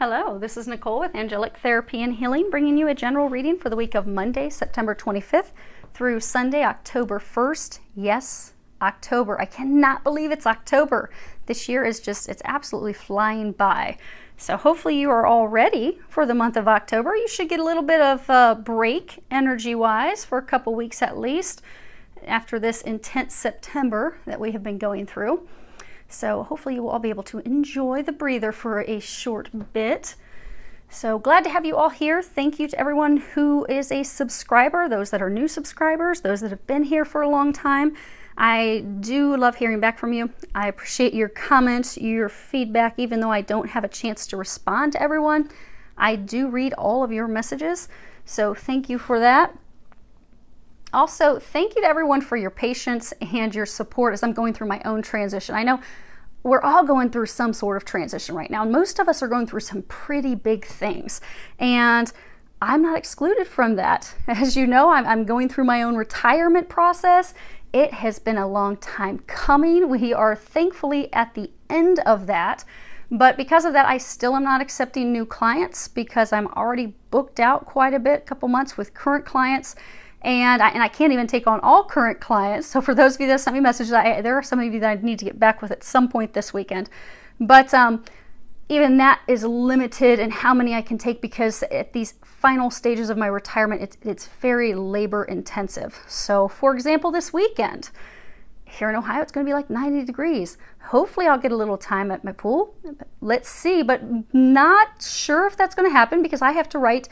Hello, this is Nicole with Angelic Therapy and Healing, bringing you a general reading for the week of Monday, September 25th through Sunday, October 1st. Yes, October. I cannot believe it's October. This year is it's absolutely flying by. So hopefully you are all ready for the month of October. You should get a little bit of a break energy-wise for a couple weeks at least after this intense September that we have been going through. So hopefully you will all be able to enjoy the breather for a short bit. So glad to have you all here. Thank you to everyone who is a subscriber, those that are new subscribers, those that have been here for a long time. I do love hearing back from you. I appreciate your comments, your feedback, even though I don't have a chance to respond to everyone. I do read all of your messages, so thank you for that. Also, thank you to everyone for your patience and your support as I'm going through my own transition. I know we're all going through some sort of transition right now, and most of us are going through some pretty big things, and I'm not excluded from that. As you know, I'm going through my own retirement process. It has been a long time coming. We are thankfully at the end of that, but because of that, I still am not accepting new clients because I'm already booked out quite a bit, a couple months with current clients. And I can't even take on all current clients. So for those of you that sent me messages, there are some of you that I need to get back with at some point this weekend. But even that is limited in how many I can take because at these final stages of my retirement, it's very labor intensive. So for example, this weekend, here in Ohio, it's going to be like 90 degrees. Hopefully I'll get a little time at my pool. Let's see, but not sure if that's going to happen because I have to write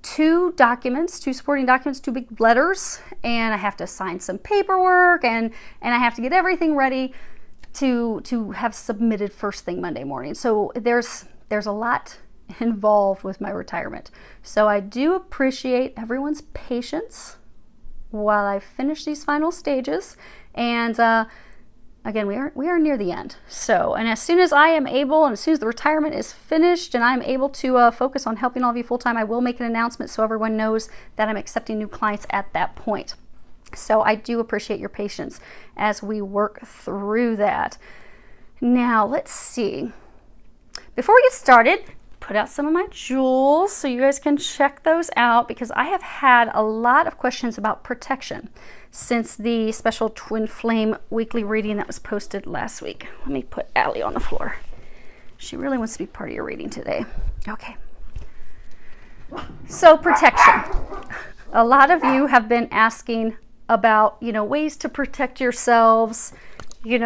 two supporting documents, two big letters, and I have to sign some paperwork and I have to get everything ready to have submitted first thing Monday morning. So there's a lot involved with my retirement. So I do appreciate everyone's patience while I finish these final stages. And again, we are near the end. So, and as soon as I am able, and as soon as the retirement is finished and I'm able to focus on helping all of you full time, I will make an announcement so everyone knows that I'm accepting new clients at that point. So I do appreciate your patience as we work through that. Now, let's see. Before we get started, put out some of my jewels so you guys can check those out because I have had a lot of questions about protection since the special Twin Flame weekly reading that was posted last week. Let me put Allie on the floor. She really wants to be part of your reading today. Okay. So protection. A lot of you have been asking about, ways to protect yourselves, in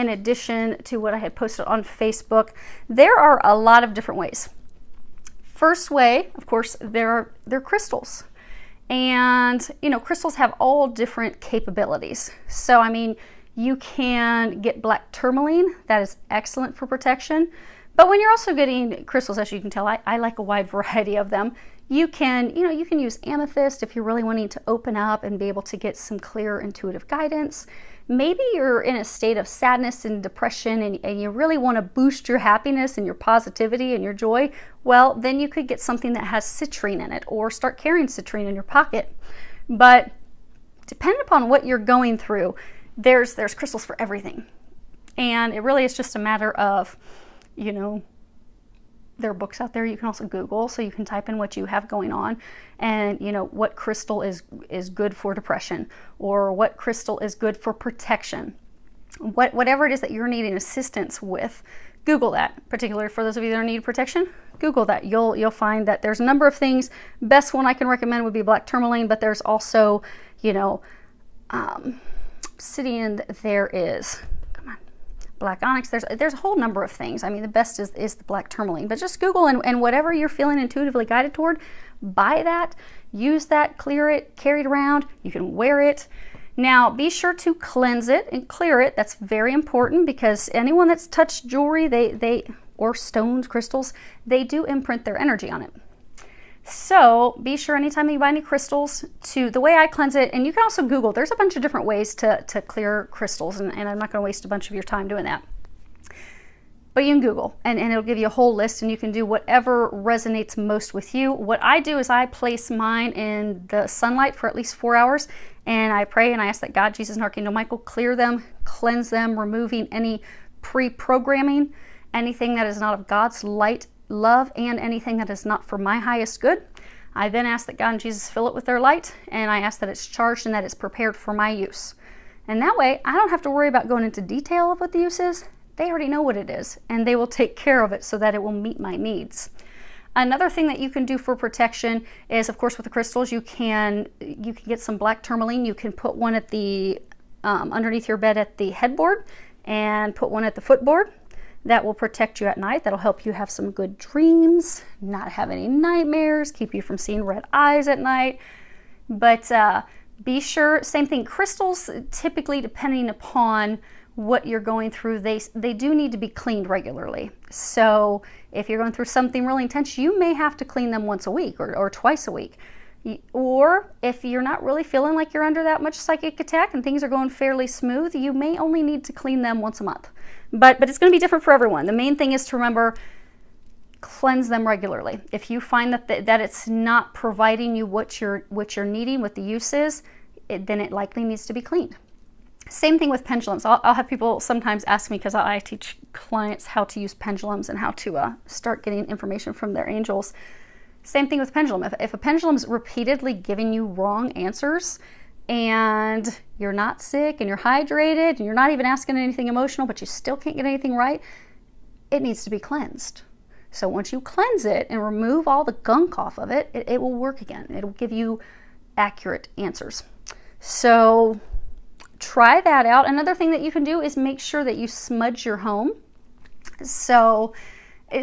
addition to what I had posted on Facebook. There are a lot of different ways. First way, of course, they're crystals. And, crystals have all different capabilities. So, you can get black tourmaline. That is excellent for protection. But when you're also getting crystals, as you can tell, I like a wide variety of them. You can use amethyst if you're really wanting to open up and be able to get some clear intuitive guidance. Maybe you're in a state of sadness and depression and you really want to boost your happiness and your positivity and your joy. Well, then you could get something that has citrine in it or start carrying citrine in your pocket. But depending upon what you're going through, there's crystals for everything. And it really is just a matter of, there are books out there you can also Google, so you can type in what you have going on and what crystal is good for depression or what crystal is good for protection. Whatever it is that you're needing assistance with, Google that. Particularly for those of you that need protection, Google that. You'll find that there's a number of things. Best one I can recommend would be black tourmaline, but there's also, obsidian, there is black onyx, there's a whole number of things. The best is the black tourmaline, but just Google and whatever you're feeling intuitively guided toward, buy that, use that, clear it, carry it around. You can wear it. Now, be sure to cleanse it and clear it. That's very important because anyone that's touched jewelry, they or stones, crystals, they do imprint their energy on it. So be sure anytime you buy any crystals the way I cleanse it, and you can also Google, there's a bunch of different ways to clear crystals, and I'm not going to waste a bunch of your time doing that. But you can Google, and it'll give you a whole list, and you can do whatever resonates most with you. What I do is I place mine in the sunlight for at least 4 hours, and I pray and I ask that God, Jesus, and Archangel Michael clear them, cleanse them, removing any pre-programming, anything that is not of God's light love and anything that is not for my highest good. I then ask that God and Jesus fill it with their light, and I ask that it's charged and that it's prepared for my use. And that way, I don't have to worry about going into detail of what the use is. They already know what it is, and they will take care of it so that it will meet my needs. Another thing that you can do for protection is, of course, with the crystals, you can get some black tourmaline. You can put one at the underneath your bed at the headboard, and put one at the footboard. That will protect you at night. That'll help you have some good dreams, not have any nightmares, keep you from seeing red eyes at night. But be sure, same thing, crystals, typically depending upon what you're going through, they do need to be cleaned regularly. So if you're going through something really intense, you may have to clean them once a week or twice a week. Or if you're not really feeling like you're under that much psychic attack and things are going fairly smooth, you may only need to clean them once a month. But it's going to be different for everyone. The main thing is to remember, cleanse them regularly. If you find that it's not providing you what you're needing, what the use is, then it likely needs to be cleaned. Same thing with pendulums. I'll have people sometimes ask me, because I teach clients how to use pendulums and how to start getting information from their angels. Same thing with pendulum. If a pendulum's repeatedly giving you wrong answers and you're not sick and you're hydrated and you're not even asking anything emotional, but you still can't get anything right, it needs to be cleansed. So once you cleanse it and remove all the gunk off of it, it will work again. It'll give you accurate answers. So try that out. Another thing that you can do is make sure that you smudge your home. So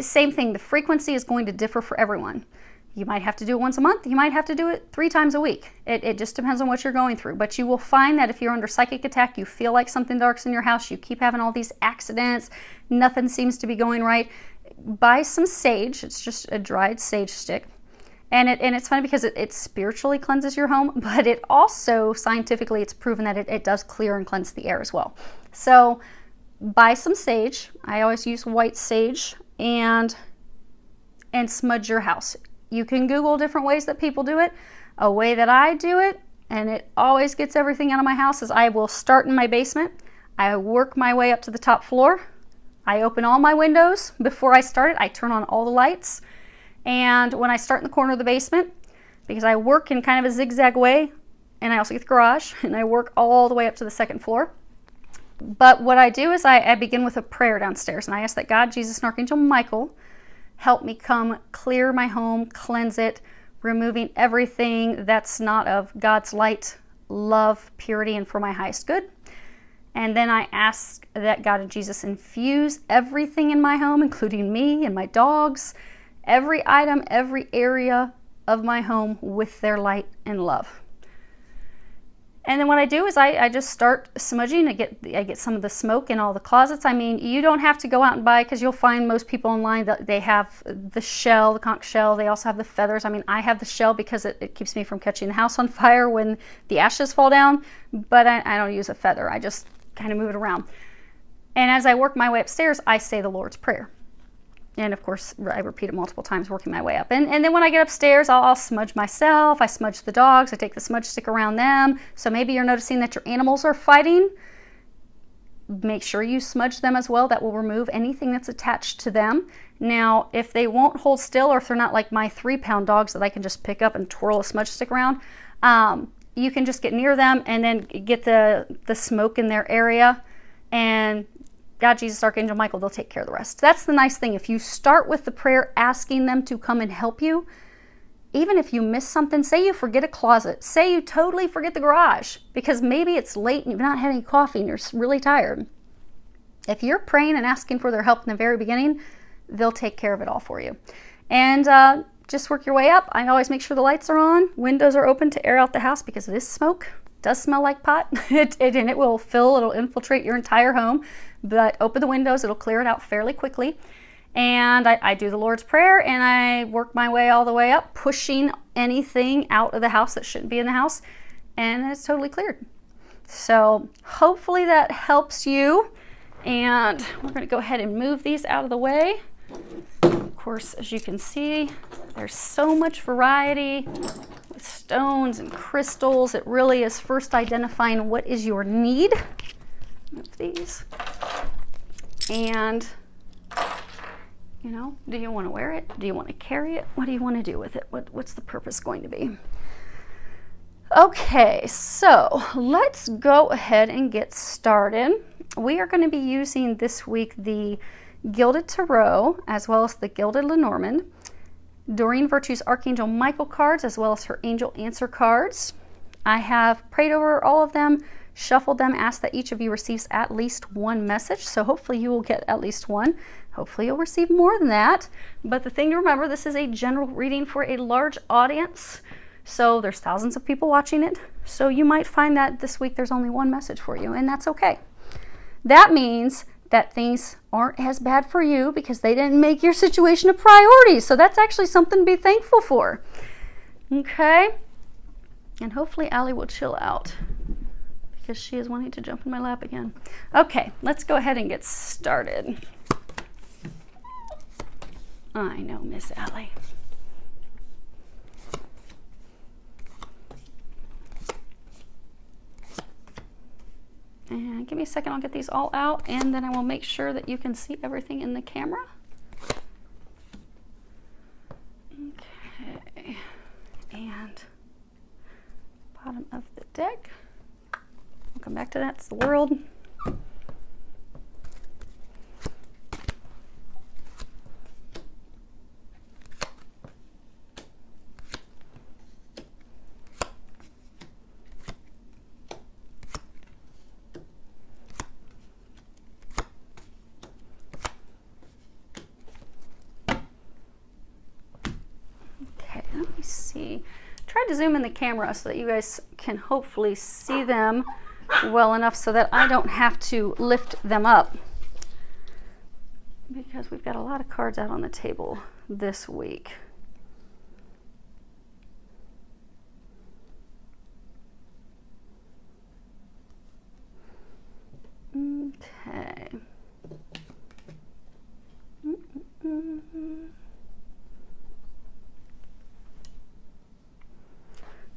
same thing, the frequency is going to differ for everyone. You might have to do it once a month. You might have to do it 3 times a week. It just depends on what you're going through. But you will find that if you're under psychic attack, you feel like something dark's in your house, you keep having all these accidents, nothing seems to be going right, buy some sage. It's just a dried sage stick. And it's funny because it spiritually cleanses your home, but it also, scientifically, it's proven that it does clear and cleanse the air as well. So buy some sage. I always use white sage, and smudge your house. You can Google different ways that people do it. A way that I do it, and it always gets everything out of my house, is I will start in my basement. I work my way up to the top floor. I open all my windows. Before I start it, I turn on all the lights. And when I start in the corner of the basement, because I work in kind of a zigzag way, and I also get the garage, and I work all the way up to the 2nd floor. But what I do is I begin with a prayer downstairs, and I ask that God, Jesus, and Archangel Michael help me come clear my home, cleanse it, removing everything that's not of God's light, love, purity, and for my highest good. And then I ask that God and Jesus infuse everything in my home, including me and my dogs, every item, every area of my home, with their light and love. And then what I do is I just start smudging. I get some of the smoke in all the closets. I mean, you don't have to go out and buy, because you'll find most people online that they have the shell, the conch shell. They also have the feathers. I mean, I have the shell because it keeps me from catching the house on fire when the ashes fall down, but I don't use a feather. I just kind of move it around. And as I work my way upstairs, I say the Lord's Prayer. And of course, I repeat it multiple times, working my way up. And then when I get upstairs, I'll smudge myself. I smudge the dogs. I take the smudge stick around them. So maybe you're noticing that your animals are fighting. Make sure you smudge them as well. That will remove anything that's attached to them. Now, if they won't hold still, or if they're not like my 3-pound dogs that I can just pick up and twirl a smudge stick around, you can just get near them and then get the smoke in their area, and God, Jesus, Archangel Michael, they'll take care of the rest. That's the nice thing. If you start with the prayer asking them to come and help you, even if you miss something, say you forget a closet, say you totally forget the garage, because maybe it's late and you've not had any coffee and you're really tired. If you're praying and asking for their help in the very beginning, they'll take care of it all for you. And just work your way up. I always make sure the lights are on, windows are open to air out the house, because it is smoke. It does smell like pot, and it will it'll infiltrate your entire home. But open the windows, it'll clear it out fairly quickly. And I do the Lord's Prayer, and I work my way all the way up, pushing anything out of the house that shouldn't be in the house, and it's totally cleared. So hopefully that helps you. And we're going to go ahead and move these out of the way. Of course, as you can see, there's so much variety with stones and crystals. It really is first identifying what is your need. Move these. And You know, do you want to wear it? Do you want to carry it? What do you want to do with it? What's the purpose going to be? Okay, so let's go ahead and get started. We are going to be using this week the Gilded Tarot as well as the Gilded Lenormand, Doreen Virtue's Archangel Michael cards, as well as her Angel Answer cards. I have prayed over all of them, shuffled them, asked that each of you receives at least one message. So hopefully you will get at least one. Hopefully you'll receive more than that. But the thing to remember, this is a general reading for a large audience. So there's thousands of people watching it. So you might find that this week there's only one message for you, and that's okay. That means that things aren't as bad for you because they didn't make your situation a priority. So that's actually something to be thankful for. Okay? And hopefully Allie will chill out because she is wanting to jump in my lap again. Okay, let's go ahead and get started. I know, Miss Allie. And give me a second, I'll get these all out, and then I will make sure that you can see everything in the camera. Okay, and bottom of the deck. We'll come back to that, it's the world. See, try to zoom in the camera so that you guys can hopefully see them well enough so that I don't have to lift them up, because we've got a lot of cards out on the table this week. Okay.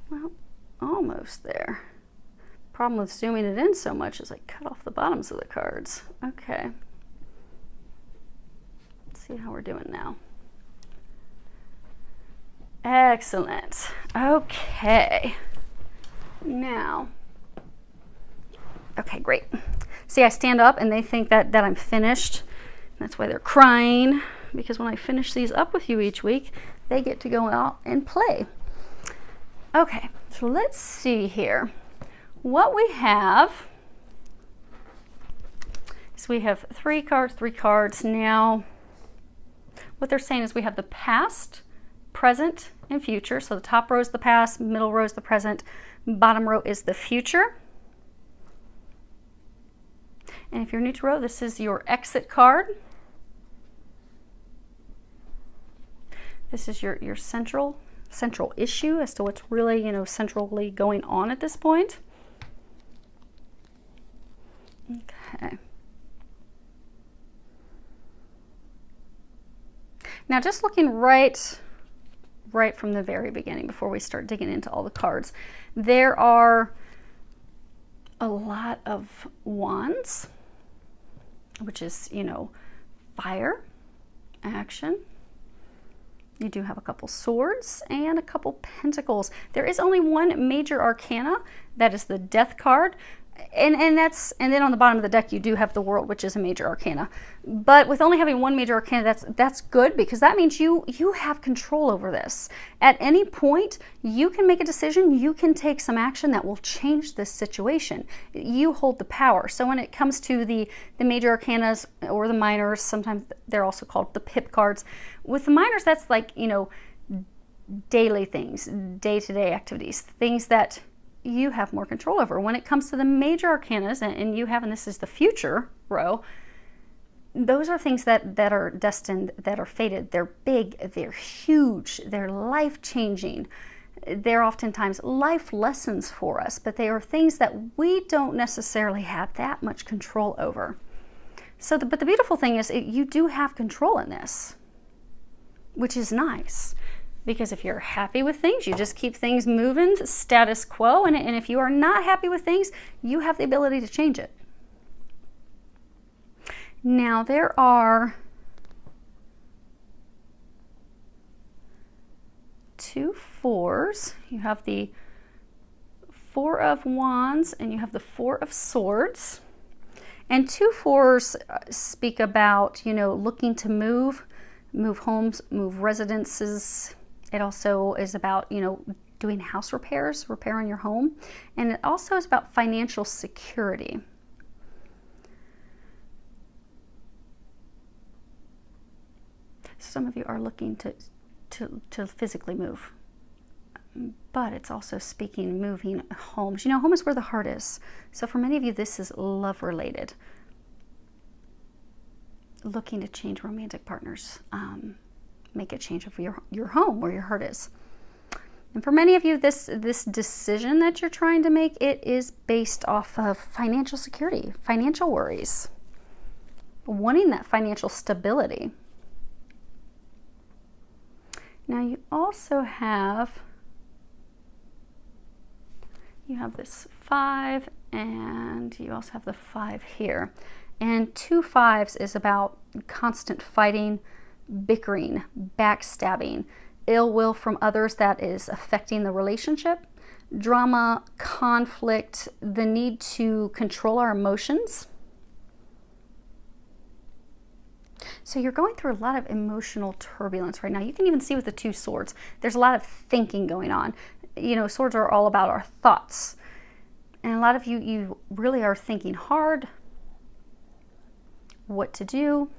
Well, almost there. Problem with zooming it in so much is I cut off the bottoms of the cards. Okay. Let's see how we're doing now. Excellent. Okay. Now. Okay, great. See, I stand up and they think that I'm finished. That's why they're crying, because when I finish these up with you each week, they get to go out and play. Okay, so let's see here. What we have is we have three cards. Now, what they're saying is we have the past, present, and future. So the top row is the past, middle row is the present, bottom row is the future. And if you're new to row, this is your exit card. This is your central issue as to what's really, centrally going on at this point. Okay. Now, just looking right from the very beginning before we start digging into all the cards, there are a lot of wands, which is, fire, action. You do have a couple swords and a couple pentacles. There is only one major arcana, that is the death card. And then on the bottom of the deck you do have the world, which is a major arcana. But with only having one major arcana, that's good, because that means you have control over this. At any point, you can make a decision, you can take some action that will change this situation. You hold the power. So when it comes to the major arcanas or the minors, sometimes they're also called the pip cards. With the minors, that's like, daily things, day-to-day activities, things that you have more control over. When it comes to the major arcanas, and you have, and this is the future row, those are things that are destined, that are fated. They're big, they're huge, they're life-changing. They're oftentimes life lessons for us, but they are things that we don't necessarily have that much control over. So, but the beautiful thing is you do have control in this, which is nice. Because if you're happy with things, you just keep things moving, status quo. And if you are not happy with things, you have the ability to change it. Now, there are two fours. You have the Four of Wands and you have the Four of Swords. And two fours speak about, you know, looking to move homes, move residences. It also is about, you know, doing house repairs, repairing your home. And it also is about financial security. Some of you are looking to physically move. But it's also speaking moving homes. You know, home is where the heart is. So for many of you, this is love related. Looking to change romantic partners. Make a change of your home where your heart is. And for many of you, this decision that you're trying to make, it is based off of financial security, financial worries. Wanting that financial stability. Now you also have this 5 and you also have the 5 here. And 2 5s is about constant fighting, bickering, backstabbing, ill will from others that is affecting the relationship, drama, conflict, the need to control our emotions. So you're going through a lot of emotional turbulence right now. You can even see with the 2 swords, there's a lot of thinking going on. You know, swords are all about our thoughts. And a lot of you really are thinking hard what to do.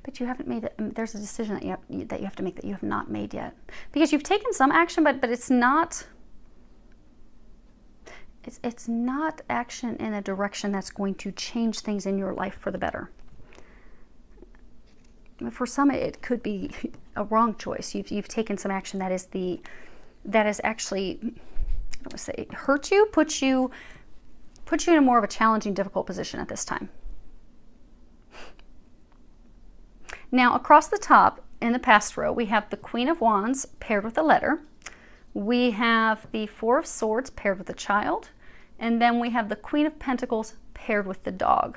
But you haven't made it. There's a decision that you have to make that you have not made yet. Because you've taken some action, but it's not action in a direction that's going to change things in your life for the better. For some, it could be a wrong choice. You've taken some action that is actually, I don't want to say hurt you, put you in a more of a challenging, difficult position at this time. Now, across the top in the past row, we have the Queen of Wands paired with a letter. We have the Four of Swords paired with a child. And then we have the Queen of Pentacles paired with the dog.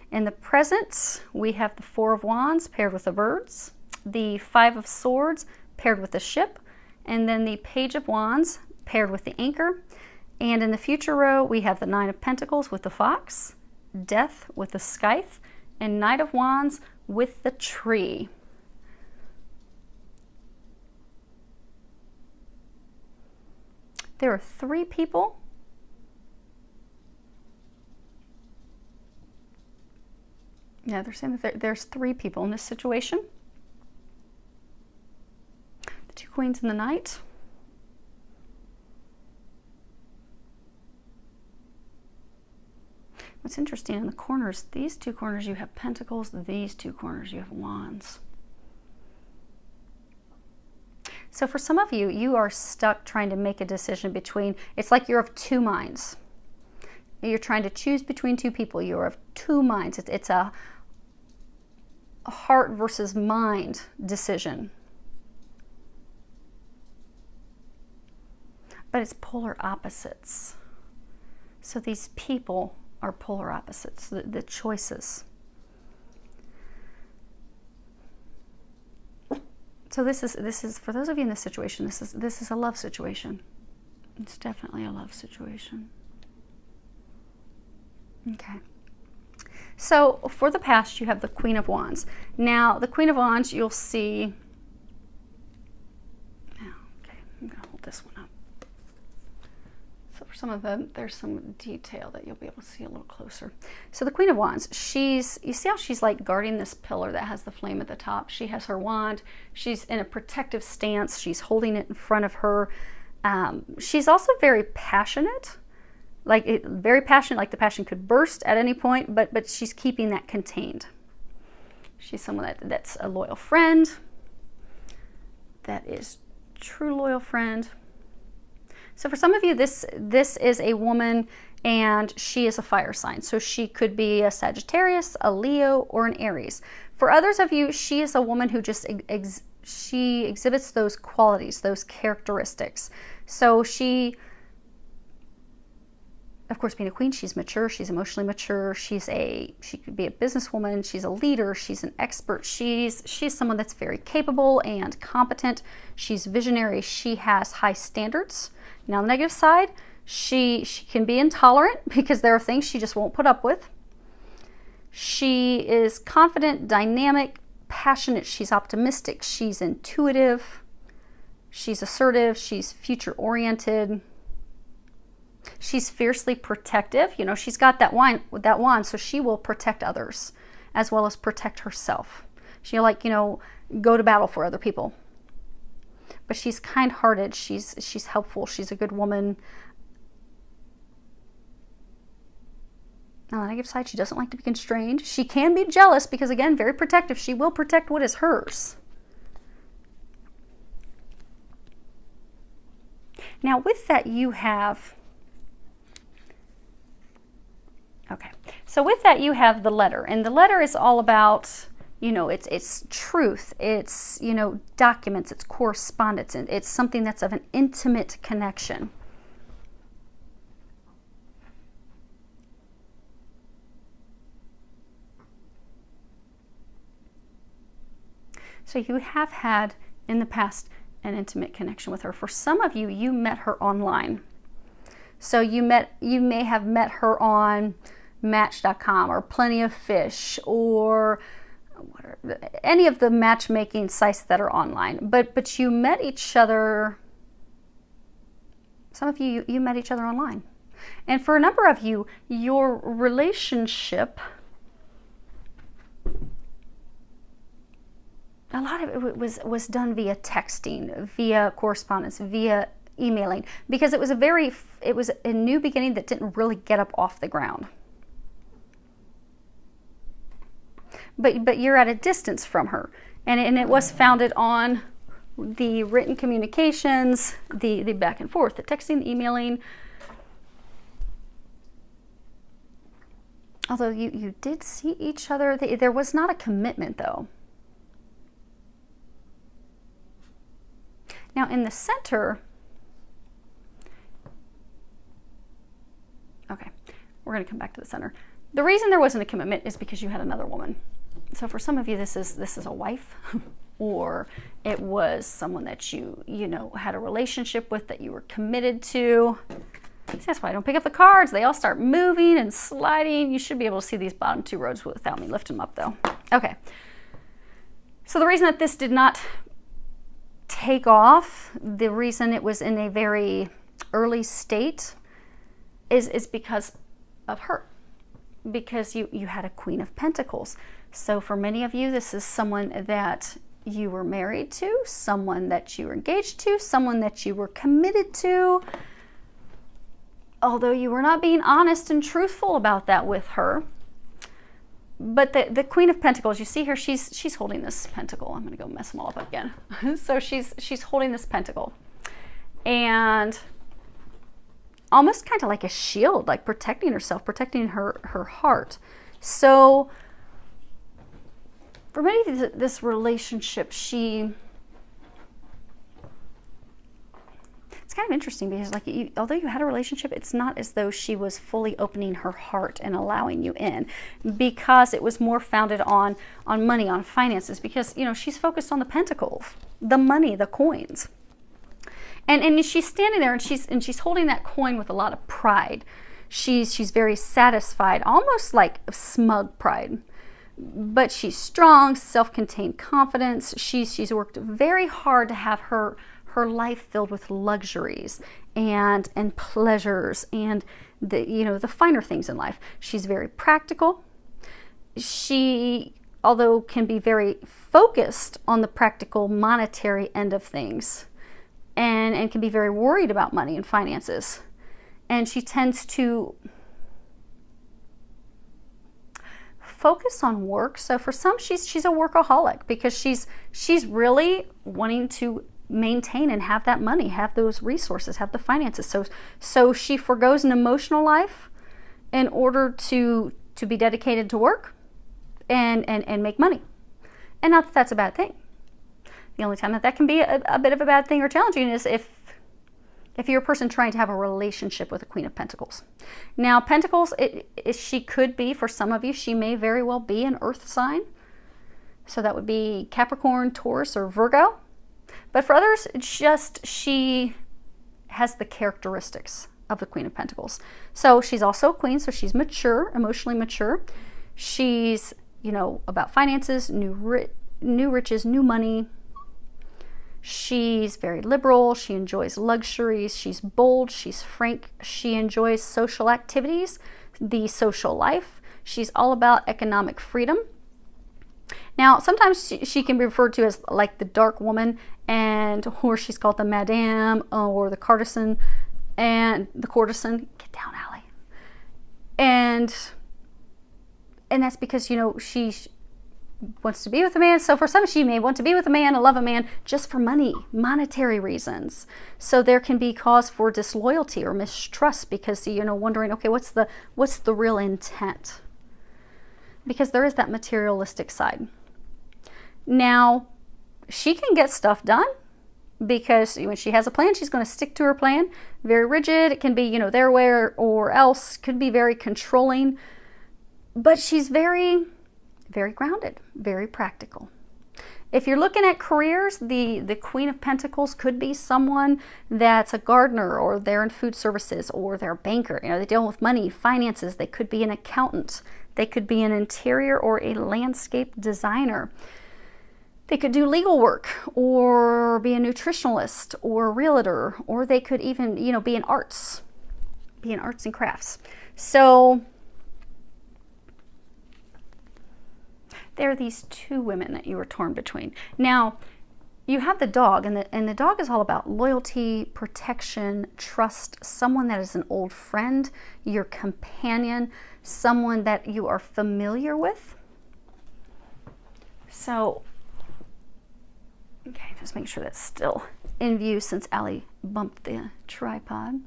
In the present, we have the Four of Wands paired with the birds, the Five of Swords paired with the ship, and then the Page of Wands paired with the anchor. And in the future row, we have the Nine of Pentacles with the fox, Death with the scythe, and Knight of Wands with the tree. There are 3 people. Yeah, they're saying that there's 3 people in this situation. The 2 queens and the knight. What's interesting in the corners, these 2 corners you have pentacles, these 2 corners you have wands. So for some of you, you are stuck trying to make a decision between, it's like you're of 2 minds. You're trying to choose between 2 people. You're of 2 minds. It's a heart versus mind decision. But it's polar opposites. So these people are polar opposites, the choices. So this is for those of you in this situation, this is a love situation. It's definitely a love situation. Okay. So for the past, you have the Queen of Wands. Now, the Queen of Wands, you'll see. Okay, I'm going to hold this one up. So for some of them, there's some detail that you'll be able to see a little closer. So the Queen of Wands, you see how she's like guarding this pillar that has the flame at the top? She has her wand. She's in a protective stance. She's holding it in front of her. She's also very passionate. Very passionate, like the passion could burst at any point, but she's keeping that contained. She's someone that's a loyal friend, that is true loyal friend. So for some of you, this is a woman and she is a fire sign. So she could be a Sagittarius, a Leo, or an Aries. For others of you, she is a woman who just she exhibits those qualities, those characteristics. So she of course, being a queen, she's mature, she's emotionally mature, she could be a businesswoman, she's a leader, she's an expert, she's someone that's very capable and competent, she's visionary, she has high standards. Now, on the negative side, she can be intolerant because there are things she just won't put up with. She is confident, dynamic, passionate, she's optimistic, she's intuitive, she's assertive, she's future-oriented. She's fiercely protective. You know, she's got that wand, so she will protect others as well as protect herself. She'll, like, you know, go to battle for other people. But she's kind-hearted. She's helpful. She's a good woman. On the negative side, she doesn't like to be constrained. She can be jealous because, again, very protective. She will protect what is hers. Now, with that, you have... Okay, so with that you have the letter, and the letter is all about, you know, it's truth, it's, you know, documents, it's correspondence, and it's something that's of an intimate connection. So you have had in the past an intimate connection with her. For some of you, you met her online. So you may have met her on Match.com or Plenty of Fish or any of the matchmaking sites that are online. But you met each other, some of you met each other online. And for a number of you, your relationship, a lot of it was done via texting, via correspondence, via emailing, because it was a new beginning that didn't really get up off the ground. But you're at a distance from her, and it was founded on the written communications, the back and forth, the texting, the emailing. Although you did see each other, there was not a commitment though. Now in the center, okay, we're going to come back to the center. The reason there wasn't a commitment is because you had another woman. So for some of you, this is a wife, or it was someone that you know had a relationship with that you were committed to. See, that's why I don't pick up the cards. They all start moving and sliding. You should be able to see these bottom two rows without me lifting them up though. Okay. So the reason that this did not take off, the reason it was in a very early state is because of her. Because you had a Queen of Pentacles. So for many of you, this is someone that you were married to, someone that you were engaged to, someone that you were committed to. Although you were not being honest and truthful about that with her. But the Queen of Pentacles, you see here, she's holding this pentacle. I'm going to go mess them all up again. So she's holding this pentacle. And almost kind of like a shield, like protecting herself, protecting her heart. So for many of this relationship, it's kind of interesting because although you had a relationship, it's not as though she was fully opening her heart and allowing you in, because it was more founded on money, on finances, because she's focused on the pentacles, the money, the coins. And she's standing there and she's holding that coin with a lot of pride. She's very satisfied, almost like smug pride. But she's strong, self-contained confidence. She's worked very hard to have her life filled with luxuries and pleasures and the finer things in life. She's very practical. She, although can be very focused on the practical monetary end of things, and can be very worried about money and finances. And she tends to focus on work. So for some, she's a workaholic because she's really wanting to maintain and have that money, have those resources, have the finances. So she forgoes an emotional life in order to be dedicated to work and make money. And not that that's a bad thing. The only time that can be a bit of a bad thing or challenging is if if you're a person trying to have a relationship with the Queen of Pentacles. Now, Pentacles, she could be, for some of you, she may very well be an earth sign. So that would be Capricorn, Taurus, or Virgo. But for others, it's just she has the characteristics of the Queen of Pentacles. So she's also a queen, so she's mature, emotionally mature. She's, you know, about finances, new riches, new money. She's very liberal. She enjoys luxuries. She's bold. She's frank. She enjoys social activities, the social life. She's all about economic freedom. Now, sometimes she can be referred to as like the dark woman, or she's called the madame or the courtesan. And the courtesan, get down, Allie. And that's because, you know, she wants to be with a man. So for some, she may want to be with a man, love a man, just for money, monetary reasons. So there can be cause for disloyalty or mistrust because, you know, wondering, okay, what's the real intent? Because there is that materialistic side. Now, she can get stuff done because when she has a plan, she's going to stick to her plan. Very rigid. It can be, you know, their way or else. Could be very controlling. But she's very, very grounded, very practical. If you're looking at careers, the Queen of Pentacles could be someone that's a gardener, or they're in food services, or they're a banker. You know, they deal with money, finances. They could be an accountant. They could be an interior or a landscape designer. They could do legal work, or be a nutritionalist, or a realtor, or they could even, you know, be in arts and crafts. So there are these two women that you were torn between. Now, you have the dog, and the dog is all about loyalty, protection, trust, someone that is an old friend, your companion, someone that you are familiar with. So, okay, just make sure that's still in view since Allie bumped the tripod.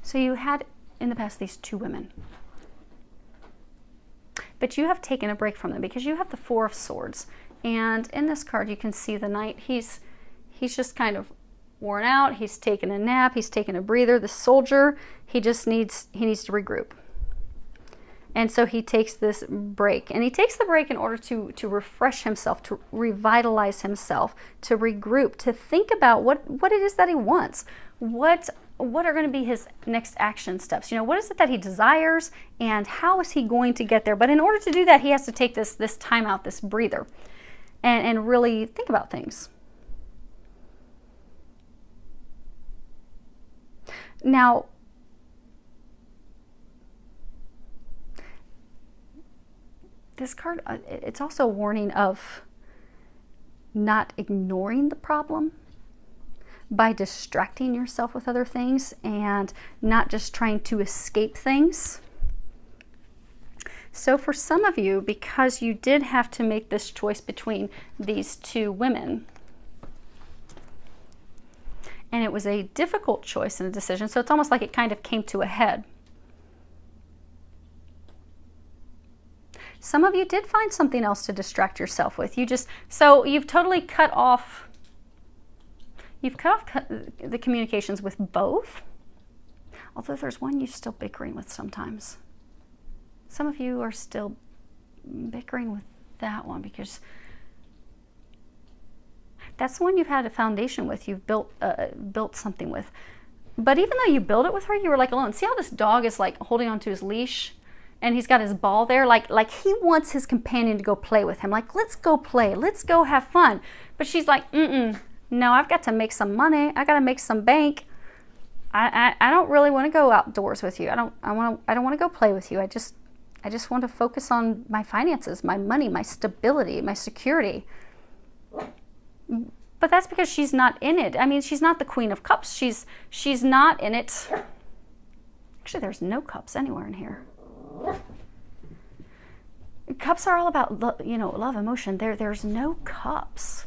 So you had in the past these two women. But you have taken a break from them because you have the Four of Swords. And in this card you can see the Knight. He's just kind of worn out. He's taken a nap. He's taken a breather. The Soldier, he needs to regroup. And so he takes this break. And he takes the break in order to refresh himself, to revitalize himself, to regroup, to think about what it is that he wants. What are going to be his next action steps? You know, what is it that he desires and how is he going to get there? But in order to do that, he has to take this time out, this breather, and really think about things. Now, this card, it's also a warning of not ignoring the problem by distracting yourself with other things and not just trying to escape things. So for some of you, because you did have to make this choice between these two women, and it was a difficult choice and a decision, so it's almost like it kind of came to a head. Some of you did find something else to distract yourself with. So you've totally cut off the communications with both, although there's one you're still bickering with sometimes. Some of you are still bickering with that one because that's the one you've had a foundation with, you've built something with. But even though you built it with her, you were like alone. See how this dog is like holding onto his leash? And he's got his ball there, like he wants his companion to go play with him. Like, let's go play, let's go have fun. But she's like, no, I've got to make some money. I got to make some bank. I don't really want to go outdoors with you. I don't want to go play with you. I just want to focus on my finances, my money, my stability, my security. But that's because she's not in it. I mean, she's not the Queen of Cups. She's not in it. Actually, there's no cups anywhere in here. Cups are all about love, emotion. There's no cups.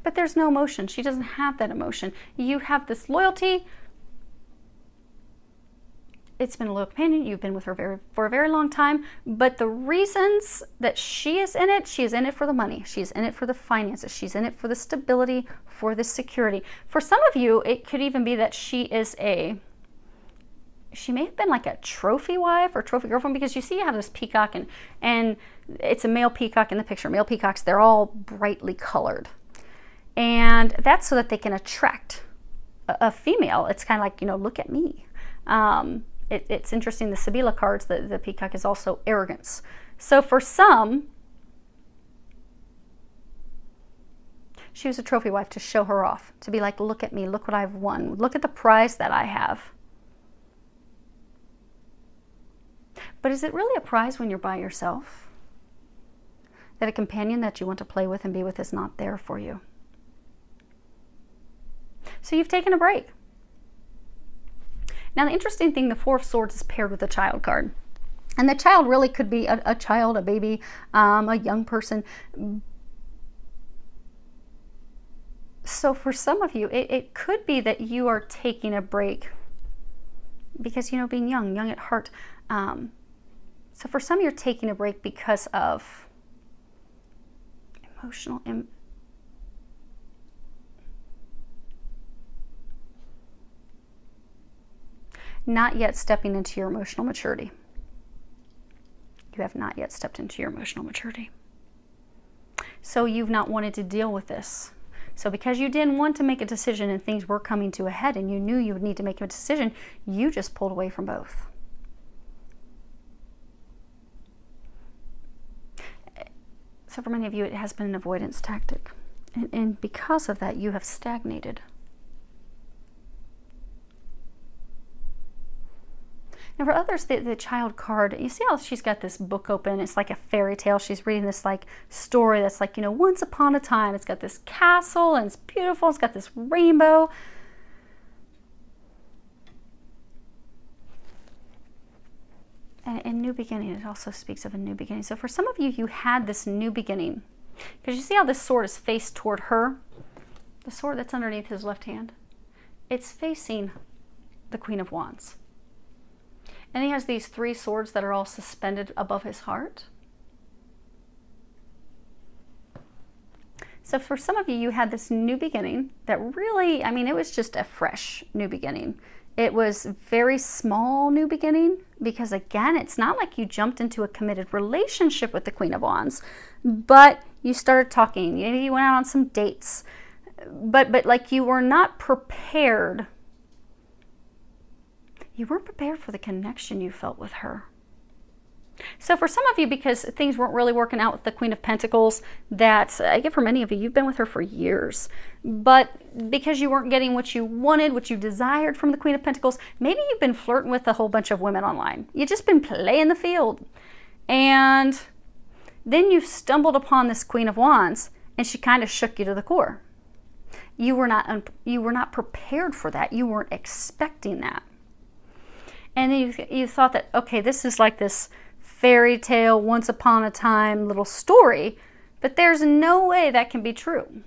But there's no emotion. She doesn't have that emotion. You have this loyalty. it's been a loyal companion. You've been with her for a very long time. But the reasons that she is in it for the money. She's in it for the finances. She's in it for the stability, for the security. For some of you, it could even be that she may have been like a trophy wife or trophy girlfriend, because you see you have this peacock, and it's a male peacock in the picture. Male peacocks, they're all brightly colored. And that's so that they can attract a female. It's kind of like, look at me. It's interesting, the Sibila cards, the peacock is also arrogance. So for some, she was a trophy wife to show her off, to be like, look at me, look what I've won, look at the prize that I have. But is it really a prize when you're by yourself? That a companion that you want to play with and be with is not there for you? So you've taken a break. Now, the interesting thing, the Four of Swords is paired with the Child card. And the child really could be a child, a baby, a young person. So for some of you, it could be that you are taking a break because, being young at heart. So for some, you're taking a break because of emotional not yet stepping into your emotional maturity. You have not yet stepped into your emotional maturity. So you've not wanted to deal with this. So because you didn't want to make a decision and things were coming to a head and you knew you would need to make a decision, you just pulled away from both. So for many of you, it has been an avoidance tactic. And because of that, you have stagnated. And for others, the Child card, you see how she's got this book open. It's like a fairy tale. She's reading this like story that's like, once upon a time. It's got this castle and it's beautiful. It's got this rainbow. And new beginning, it also speaks of a new beginning. So for some of you, you had this new beginning. Because you see how this sword is faced toward her? The sword that's underneath his left hand. It's facing the Queen of Wands. And he has these three swords that are all suspended above his heart. So for some of you, you had this new beginning that really, it was just a fresh new beginning. It was very small new beginning because, again, it's not like you jumped into a committed relationship with the Queen of Wands, but you started talking. You went out on some dates, but like you were not prepared. You weren't prepared for the connection you felt with her. So for some of you, because things weren't really working out with the Queen of Pentacles, that I get for many of you, you've been with her for years, but because you weren't getting what you wanted, what you desired from the Queen of Pentacles, maybe you've been flirting with a whole bunch of women online. You've just been playing the field. And then you stumbled upon this Queen of Wands, and she kind of shook you to the core. You were not prepared for that. You weren't expecting that. And then you thought that, okay, this is like this fairy tale, once upon a time little story, but there's no way that can be true.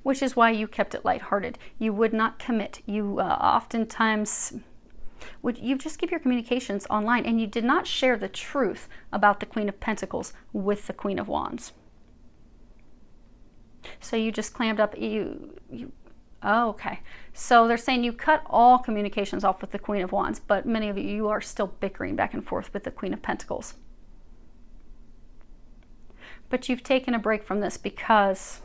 Which is why you kept it lighthearted. You would not commit. You oftentimes you just keep your communications online, and you did not share the truth about the Queen of Pentacles with the Queen of Wands. So you just clammed up. Oh, okay. So they're saying you cut all communications off with the Queen of Wands, but many of you are still bickering back and forth with the Queen of Pentacles. But you've taken a break from this because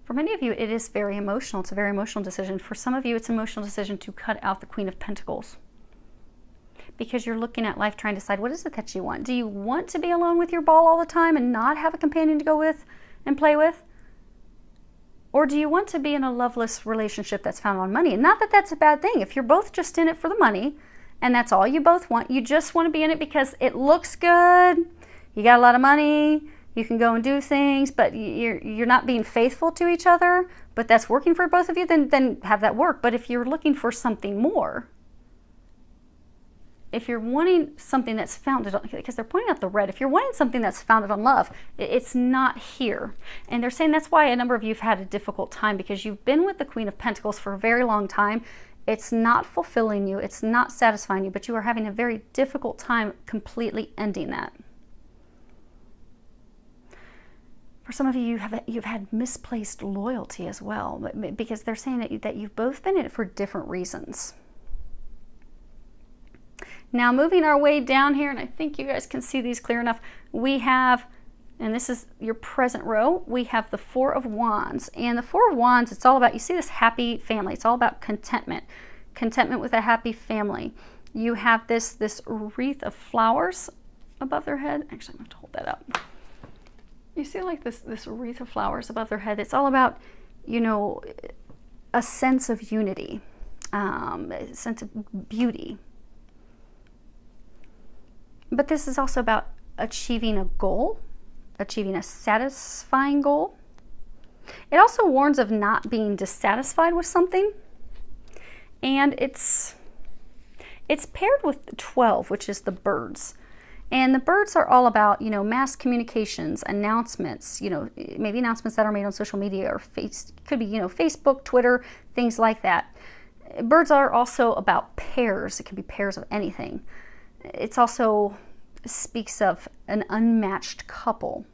for many of you, it is very emotional. It's a very emotional decision. For some of you, it's an emotional decision to cut out the Queen of Pentacles because you're looking at life trying to decide, what is it that you want? Do you want to be alone with your ball all the time and not have a companion to go with and play with? Or do you want to be in a loveless relationship that's found on money? And not that that's a bad thing. If you're both just in it for the money and that's all you both want, you just want to be in it because it looks good, you got a lot of money, you can go and do things, but you're not being faithful to each other, but that's working for both of you, then have that work. But if you're looking for something more, if you're wanting something that's founded on, because they're pointing out the red, if you're wanting something that's founded on love, it's not here. And they're saying that's why a number of you have had a difficult time, because you've been with the Queen of Pentacles for a very long time. It's not fulfilling you, it's not satisfying you, but you are having a very difficult time completely ending that. For some of you, you've had misplaced loyalty as well, because they're saying that you've both been in it for different reasons. Now, moving our way down here, and I think you guys can see these clear enough, we have, and this is your present row, we have the Four of Wands. And the Four of Wands, it's all about, you see this happy family. It's all about contentment. Contentment with a happy family. You have this wreath of flowers above their head. Actually, I'm going to hold that up. You see like this wreath of flowers above their head. It's all about, you know, a sense of unity, a sense of beauty. But this is also about achieving a goal, achieving a satisfying goal. It also warns of not being dissatisfied with something. And it's paired with 12, which is the birds. And the birds are all about, you know, mass communications, announcements, you know, maybe announcements that are made on social media, or could be, you know, Facebook, Twitter, things like that. Birds are also about pairs. It can be pairs of anything. It's also speaks of an unmatched couple.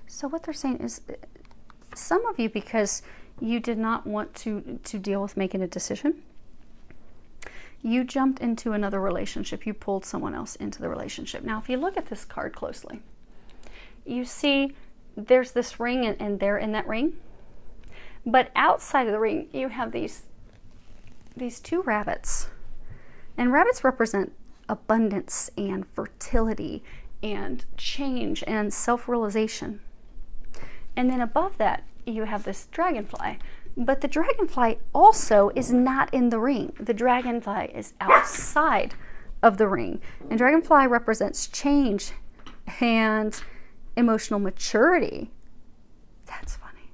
So what they're saying is, some of you, because you did not want to deal with making a decision, you jumped into another relationship. You pulled someone else into the relationship. Now, if you look at this card closely, you see there's this ring, and they're in that ring. But outside of the ring, you have these two rabbits. And rabbits represent abundance and fertility and change and self-realization. And then above that, you have this dragonfly. But the dragonfly also is not in the ring. The dragonfly is outside of the ring. And dragonfly represents change and emotional maturity. That's funny.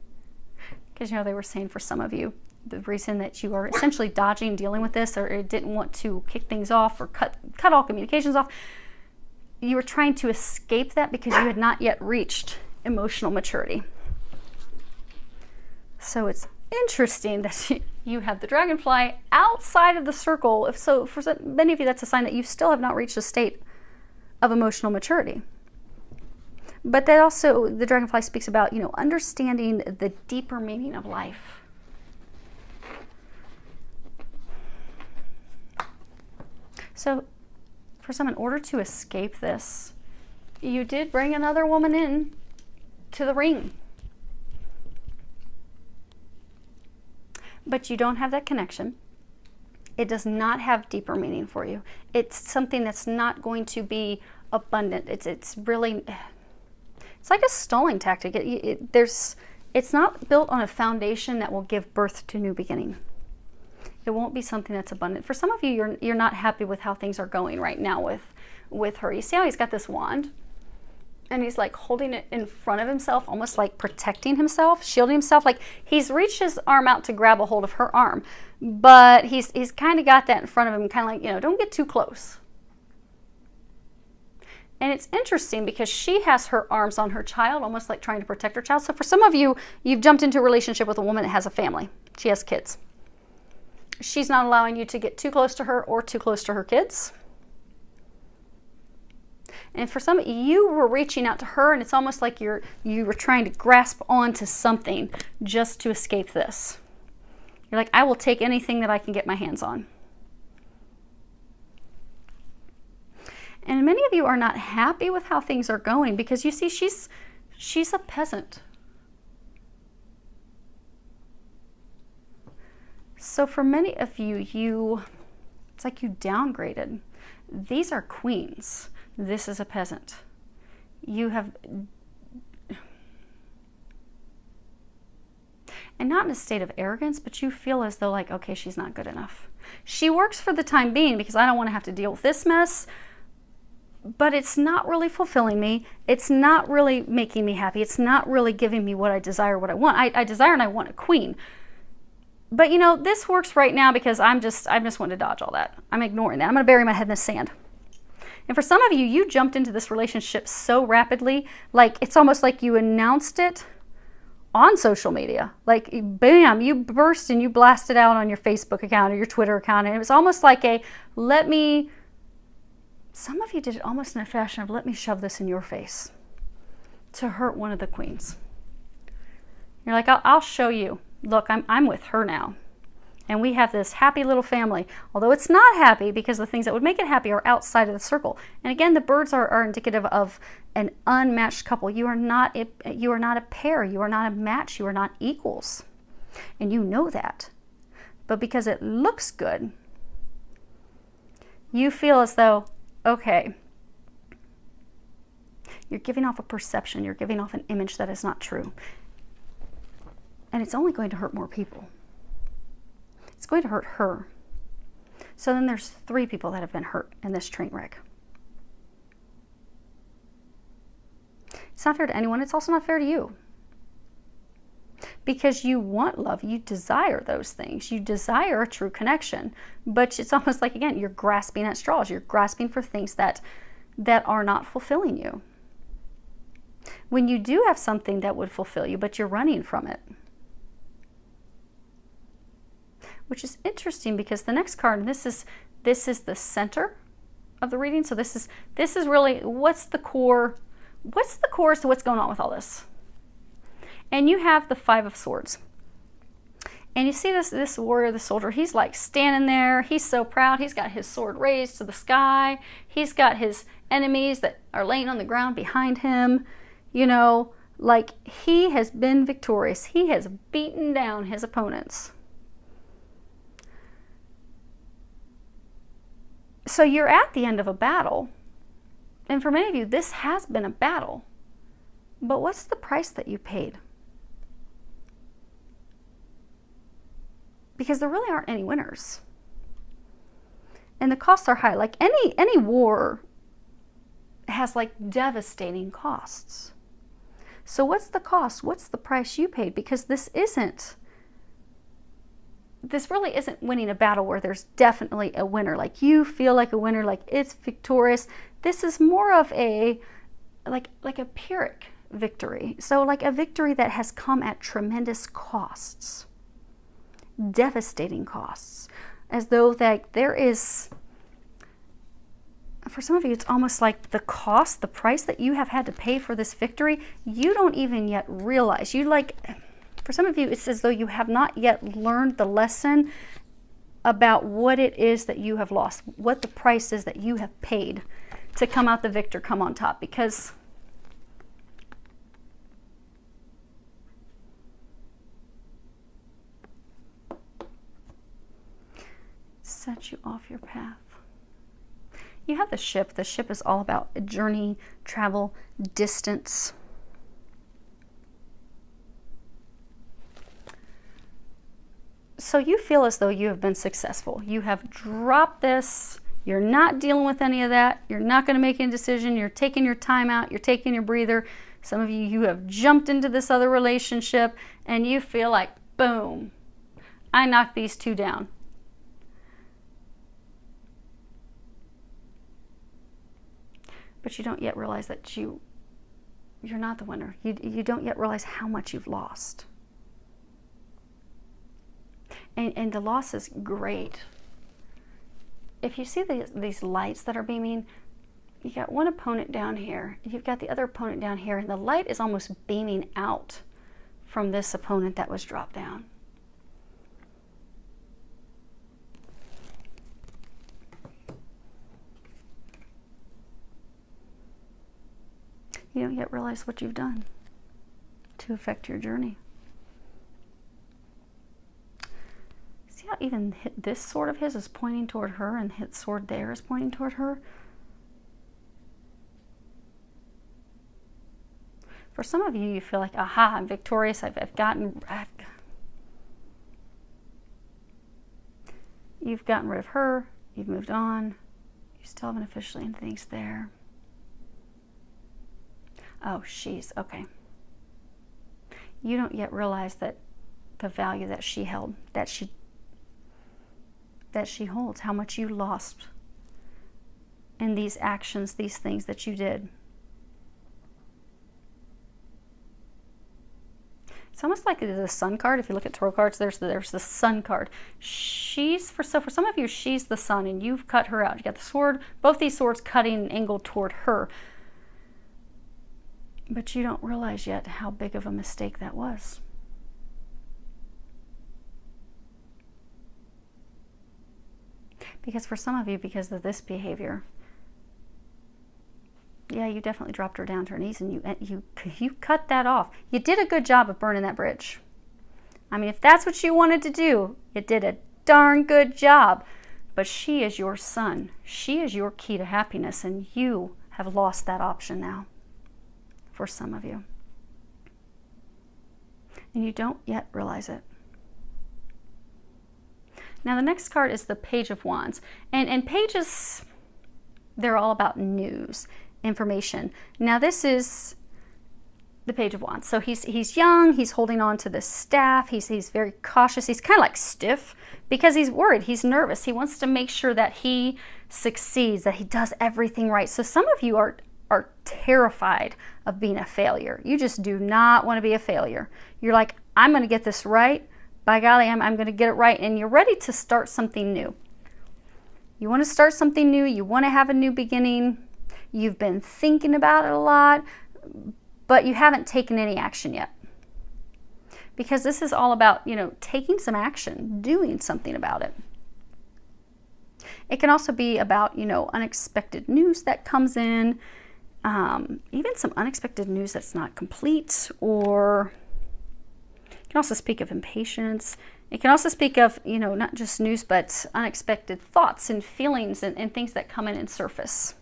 Because, you know, they were saying for some of you, the reason that you are essentially dodging dealing with this, or didn't want to kick things off or cut all communications off, you were trying to escape that because you had not yet reached emotional maturity. So it's interesting that you have the dragonfly outside of the circle. If so, for many of you, that's a sign that you still have not reached a state of emotional maturity. But that also, the dragonfly speaks about, you know, understanding the deeper meaning of life. So for some, in order to escape this, you did bring another woman in to the ring. But you don't have that connection. It does not have deeper meaning for you. It's something that's not going to be abundant. It's really, it's like a stalling tactic. It's not built on a foundation that will give birth to new beginning. It won't be something that's abundant. For some of you, you're not happy with how things are going right now with her. You see how he's got this wand? And he's like holding it in front of himself, almost like protecting himself, shielding himself. Like he's reached his arm out to grab a hold of her arm, but he's kind of got that in front of him, kind of like, you know, don't get too close. And it's interesting because she has her arms on her child, almost like trying to protect her child. So for some of you, you've jumped into a relationship with a woman that has a family. She has kids. She's not allowing you to get too close to her or too close to her kids. And for some, you were reaching out to her, and it's almost like you were trying to grasp onto something just to escape this. You're like, I will take anything that I can get my hands on. And many of you are not happy with how things are going because you see she's a peasant. So for many of you, it's like you downgraded. These are queens. This is a peasant. You have, and not in a state of arrogance, but you feel as though like, okay, she's not good enough. She works for the time being because I don't want to have to deal with this mess, but it's not really fulfilling me. It's not really making me happy. It's not really giving me what I desire, what I want. I desire and I want a queen. But you know, this works right now because I'm just wanting to dodge all that. I'm ignoring that. I'm going to bury my head in the sand. And for some of you, you jumped into this relationship so rapidly, like it's almost like you announced it on social media. Like, bam, you burst and you blasted out on your Facebook account or your Twitter account. And it was almost like some of you did it almost in a fashion of, let me shove this in your face to hurt one of the queens. You're like, I'll show you. Look, I'm with her now. And we have this happy little family. Although it's not happy because the things that would make it happy are outside of the circle. And again, the birds are indicative of an unmatched couple. You are not a pair. You are not a match. You are not equals. And you know that. But because it looks good, you feel as though, okay, you're giving off a perception. You're giving off an image that is not true. And it's only going to hurt more people. It's going to hurt her. So then there's 3 people that have been hurt in this train wreck. It's not fair to anyone. It's also not fair to you. Because you want love. You desire those things. You desire a true connection. But it's almost like, again, you're grasping at straws. You're grasping for things that are not fulfilling you. When you do have something that would fulfill you, but you're running from it. Which is interesting because the next card, and this is the center of the reading. So this is really what's the core as to what's going on with all this. And you have the 5 of Swords. And you see this warrior, the soldier, he's like standing there. He's so proud. He's got his sword raised to the sky. He's got his enemies that are laying on the ground behind him. You know, like he has been victorious. He has beaten down his opponents. So you're at the end of a battle. And for many of you, this has been a battle. But what's the price that you paid? Because there really aren't any winners. And the costs are high. Like any war has like devastating costs. So what's the cost? What's the price you paid? Because this really isn't winning a battle where there's definitely a winner. Like you feel like a winner, like it's victorious. This is more of a Pyrrhic victory. So like a victory that has come at tremendous costs. Devastating costs. As though that there is, for some of you, it's almost like the cost, the price that you have had to pay for this victory, you don't even yet realize. For some of you, it's as though you have not yet learned the lesson about what it is that you have lost, what the price is that you have paid to come out the victor, come on top. Because it sets you off your path. You have the ship. The ship is all about a journey, travel, distance. So you feel as though you have been successful. You have dropped this. You're not dealing with any of that. You're not going to make any decision. You're taking your time out. You're taking your breather. Some of you have jumped into this other relationship and you feel like, boom, I knocked these 2 down. But you don't yet realize that you're not the winner. You don't yet realize how much you've lost. And the loss is great. If you see these lights that are beaming, you got one opponent down here, you've got the other opponent down here, and the light is almost beaming out from this opponent that was dropped down. You don't yet realize what you've done to affect your journey. See how even this sword of his is pointing toward her and his sword there is pointing toward her? For some of you, you feel like, aha, I'm victorious. You've gotten rid of her. You've moved on. You still haven't officially ended things there. Oh, okay. You don't yet realize that the value that she held, that she holds, how much you lost in these actions, these things that you did. It's almost like the Sun card. If you look at tarot cards, there's the Sun card. For some of you, she's the Sun, and you've cut her out. You got the sword, both these swords cutting an angle toward her. But you don't realize yet how big of a mistake that was. Because for some of you, because of this behavior, yeah, you definitely dropped her down to her knees, and you cut that off. You did a good job of burning that bridge. I mean, if that's what you wanted to do, you did a darn good job. But she is your sun. She is your key to happiness, and you have lost that option now, for some of you. And you don't yet realize it. Now, the next card is the Page of Wands. And pages, they're all about news, information. Now, this is the Page of Wands. So he's young, he's holding on to this staff, he's very cautious, he's kind of like stiff because he's worried, he's nervous. He wants to make sure that he succeeds, that he does everything right. So some of you are terrified of being a failure. You just do not want to be a failure. You're like, I'm going to get this right. By golly, I'm going to get it right. And you're ready to start something new. You want to start something new. You want to have a new beginning. You've been thinking about it a lot, but you haven't taken any action yet. Because this is all about, taking some action, doing something about it. It can also be about, unexpected news that comes in, even some unexpected news that's not complete, or it can also speak of impatience. It can also speak of, not just news, but unexpected thoughts and feelings and things that come in and surface.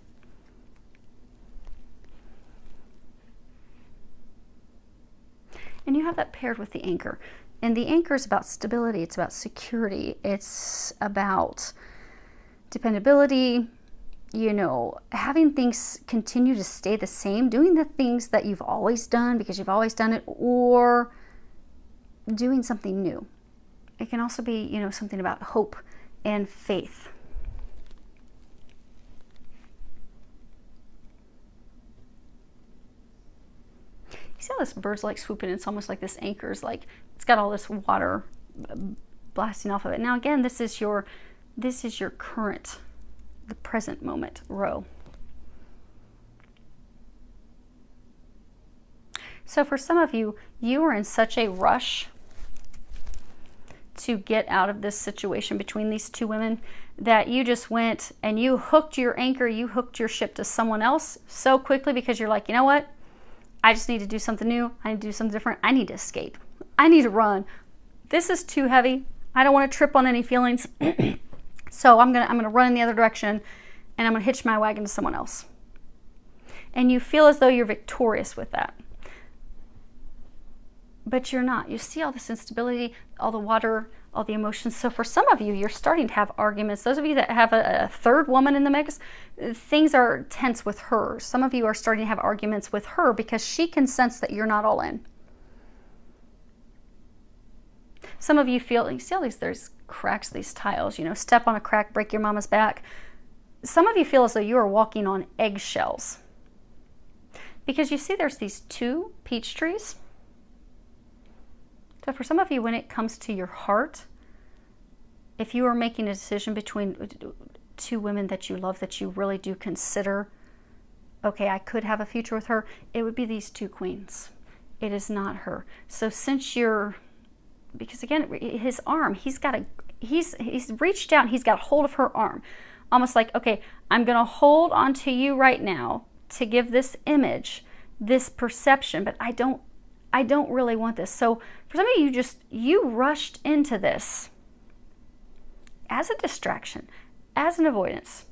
And you have that paired with the anchor. And the anchor is about stability. It's about security. It's about dependability, having things continue to stay the same, doing the things that you've always done because you've always done it, or doing something new. It can also be, something about hope and faith. You see how this bird's like swooping? It's almost like this anchor's like, it's got all this water blasting off of it. Now again, this is your current, the present moment row. So for some of you, you were in such a rush to get out of this situation between these two women that you just went and you hooked your anchor, you hooked your ship to someone else so quickly because you're like, you know what? I just need to do something new. I need to do something different. I need to escape. I need to run. This is too heavy. I don't want to trip on any feelings. So I'm gonna run in the other direction, and I'm gonna hitch my wagon to someone else. And you feel as though you're victorious with that. But you're not. You see all this instability, all the water, all the emotions. So for some of you, you're starting to have arguments. Those of you that have a third woman in the mix, things are tense with her. Some of you are starting to have arguments with her because she can sense that you're not all in. Some of you feel, you see all there's cracks, these tiles, step on a crack, break your mama's back. Some of you feel as though you are walking on eggshells. Because you see there's these two peach trees. So for some of you, when it comes to your heart, if you are making a decision between two women that you love, that you really do consider, okay, I could have a future with her, it would be these two queens. It is not her. So since because again, his arm, he's reached out, he's got hold of her arm. Almost like, okay, I'm going to hold on to you right now to give this image, this perception, but I don't really want this. So for some of you, you rushed into this as a distraction, as an avoidance.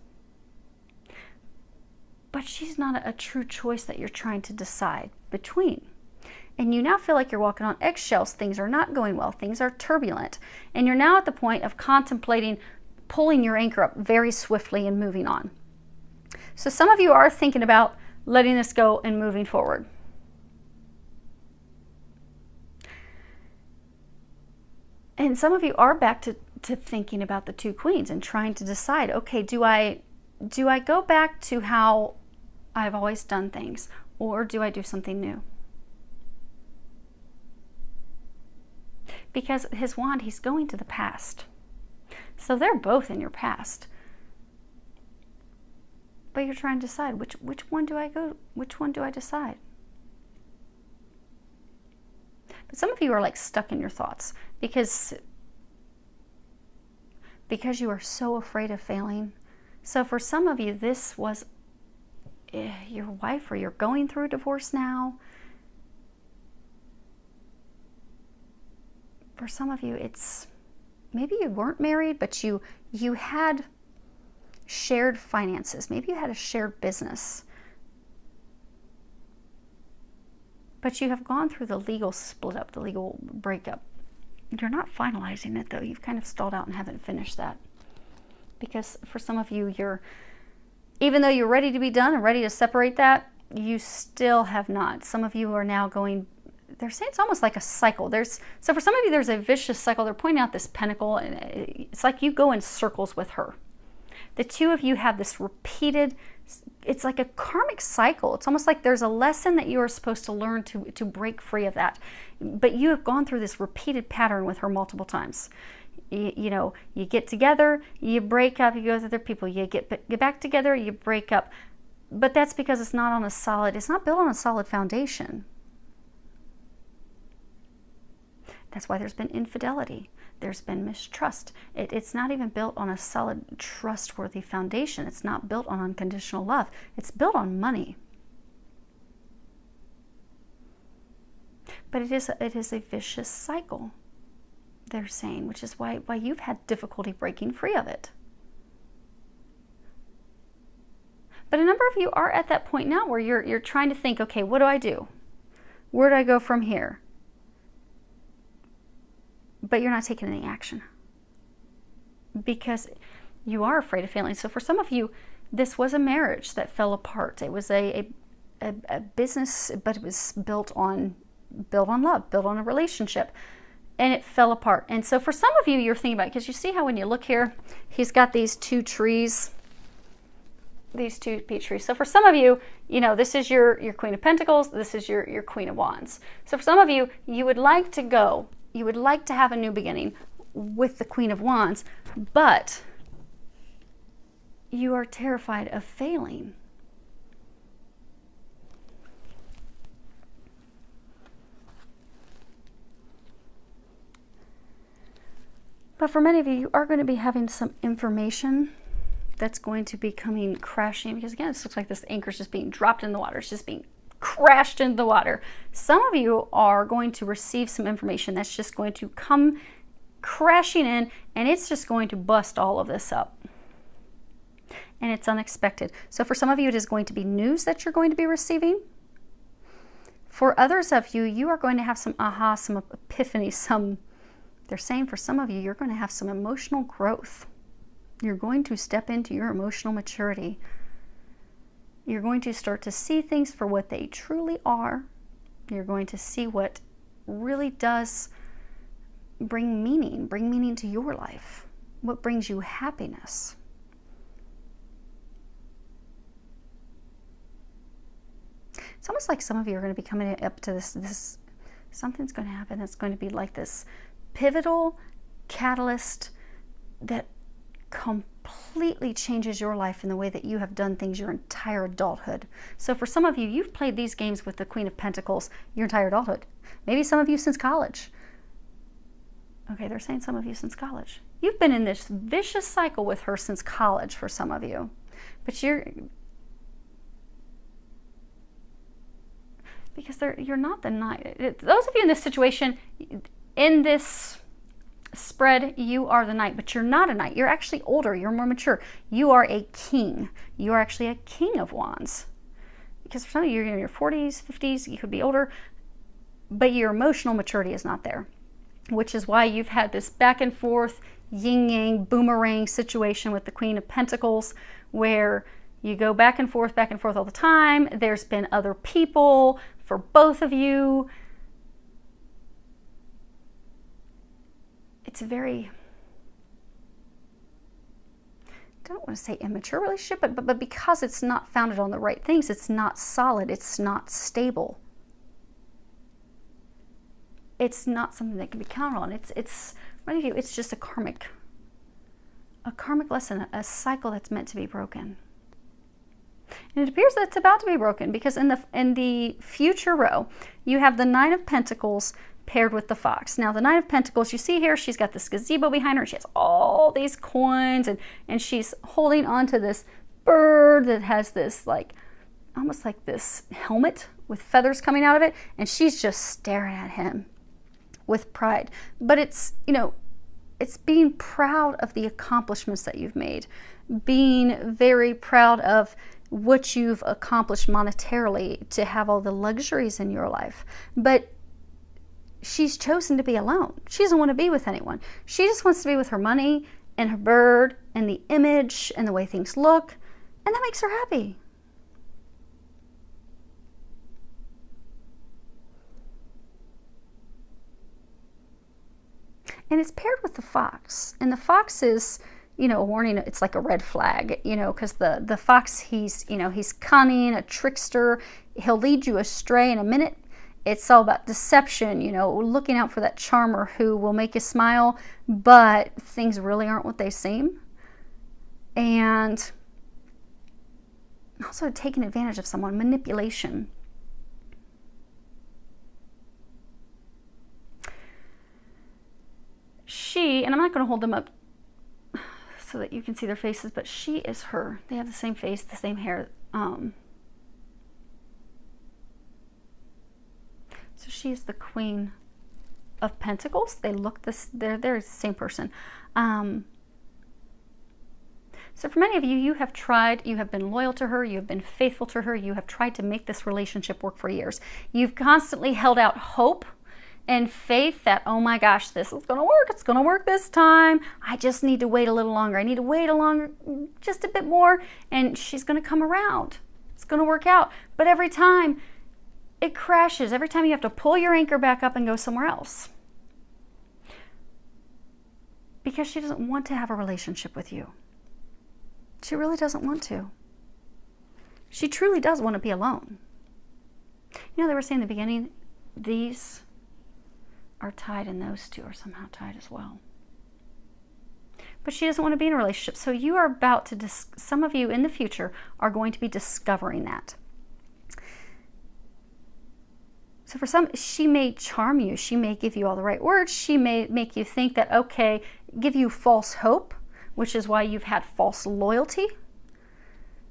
But she's not a true choice that you're trying to decide between. And you now feel like you're walking on eggshells. Things are not going well. Things are turbulent. And you're now at the point of contemplating pulling your anchor up very swiftly and moving on. So some of you are thinking about letting this go and moving forward. And some of you are back to thinking about the two queens and trying to decide, okay, do I go back to how I've always done things, or do I do something new? Because his wand, he's going to the past. So they're both in your past. But you're trying to decide, which one do I go, which one do I decide? But some of you are like stuck in your thoughts because you are so afraid of failing. So for some of you, this was your wife, or you're going through a divorce now. For some of you, it's maybe you weren't married, but you had shared finances. Maybe you had a shared business. But you have gone through the legal split up, the legal breakup. You're not finalizing it though. You've kind of stalled out and haven't finished that. Because for some of you, even though you're ready to be done and ready to separate that, you still have not. Some of you are now going, they're saying it's almost like a cycle. So for some of you, there's a vicious cycle. They're pointing out this pentacle, and it's like you go in circles with her. The two of you have this repeated, it's like a karmic cycle. It's almost like there's a lesson that you are supposed to learn to break free of that. But you have gone through this repeated pattern with her multiple times. You get together, you break up, you go with other people, you get back together, you break up. But that's because it's not built on a solid foundation. That's why there's been infidelity. There's been mistrust. It's not even built on a solid, trustworthy foundation. It's not built on unconditional love. It's built on money. But it is a vicious cycle, they're saying, which is why you've had difficulty breaking free of it. But a number of you are at that point now where you're trying to think, okay, what do I do? Where do I go from here? But you're not taking any action because you are afraid of failing. So for some of you, this was a marriage that fell apart. It was a business, but it was built on love, built on a relationship, and it fell apart. And so for some of you, you're thinking about it, because you see how when you look here, he's got these two trees, these two peach trees. So for some of you, this is your Queen of Pentacles, this is your Queen of Wands. So for some of you, you would like to have a new beginning with the Queen of Wands, but you are terrified of failing. But for many of you, you are going to be having some information that's going to be coming crashing, because again, this looks like this anchor is just being dropped in the water. It's just being crashed into the water. Some of you are going to receive some information that's just going to come crashing in, and it's just going to bust all of this up. And it's unexpected. So for some of you, it is going to be news that you're going to be receiving. For others of you, you are going to have some aha, some epiphany, they're saying for some of you, you're going to have some emotional growth. You're going to step into your emotional maturity. You're going to start to see things for what they truly are. You're going to see what really does bring meaning to your life. What brings you happiness. It's almost like some of you are going to be coming up to this something's going to happen that's going to be like this pivotal catalyst that completely changes your life in the way that you have done things your entire adulthood. So for some of you, you've played these games with the Queen of Pentacles your entire adulthood. Maybe some of you since college. Okay, they're saying some of you since college. You've been in this vicious cycle with her since college for some of you. But because you're not the knight. Those of you in this situation, in this spread, you are the knight, but you're not a knight. You're actually older. You're more mature. You are a king. You are actually a king of wands. Because for some of you, you're in your 40s, 50s, you could be older, but your emotional maturity is not there, which is why you've had this back and forth, yin-yang, boomerang situation with the Queen of Pentacles, where you go back and forth all the time. There's been other people for both of you. it's a very, I don't want to say immature relationship, but because it's not founded on the right things, it's not solid, it's not stable. It's not something that can be counted on. It's many of you, it's just a karmic lesson, a cycle that's meant to be broken. And it appears that it's about to be broken, because in the future row, you have the Nine of Pentacles paired with the Fox. Now, the Nine of Pentacles, you see here, she's got this gazebo behind her. She has all these coins, and she's holding onto this bird that has this, like, almost like this helmet with feathers coming out of it, and she's just staring at him with pride. But it's, you know, it's being proud of the accomplishments that you've made, being very proud of what you've accomplished monetarily to have all the luxuries in your life. But she's chosen to be alone. She doesn't want to be with anyone. She just wants to be with her money and her bird and the image and the way things look, and that makes her happy. And it's paired with the Fox. And the Fox is, you know, a warning. It's like a red flag, you know, because the Fox, he's, you know, he's cunning, a trickster. He'll lead you astray in a minute. It's all about deception, you know, looking out for that charmer who will make you smile, but things really aren't what they seem. And also taking advantage of someone, manipulation. She, and I'm not going to hold them up so that you can see their faces, but she is her. They have the same face, the same hair. So she's the Queen of Pentacles. They look they're the same person. So for many of you, you have tried, you have been loyal to her, you have been faithful to her, you have tried to make this relationship work for years. You've constantly held out hope and faith that, oh my gosh, this is going to work. It's going to work this time. I just need to wait a little longer. I need to wait just a bit more, and she's going to come around. It's going to work out. But every time it crashes, every time you have to pull your anchor back up and go somewhere else. Because she doesn't want to have a relationship with you. She really doesn't want to. She truly does want to be alone. You know, they were saying in the beginning, these are tied, and those two are somehow tied as well. But she doesn't want to be in a relationship. So you are about to, some of you in the future are going to be discovering that. So for some, she may charm you. She may give you all the right words. She may make you think that, okay, give you false hope, which is why you've had false loyalty.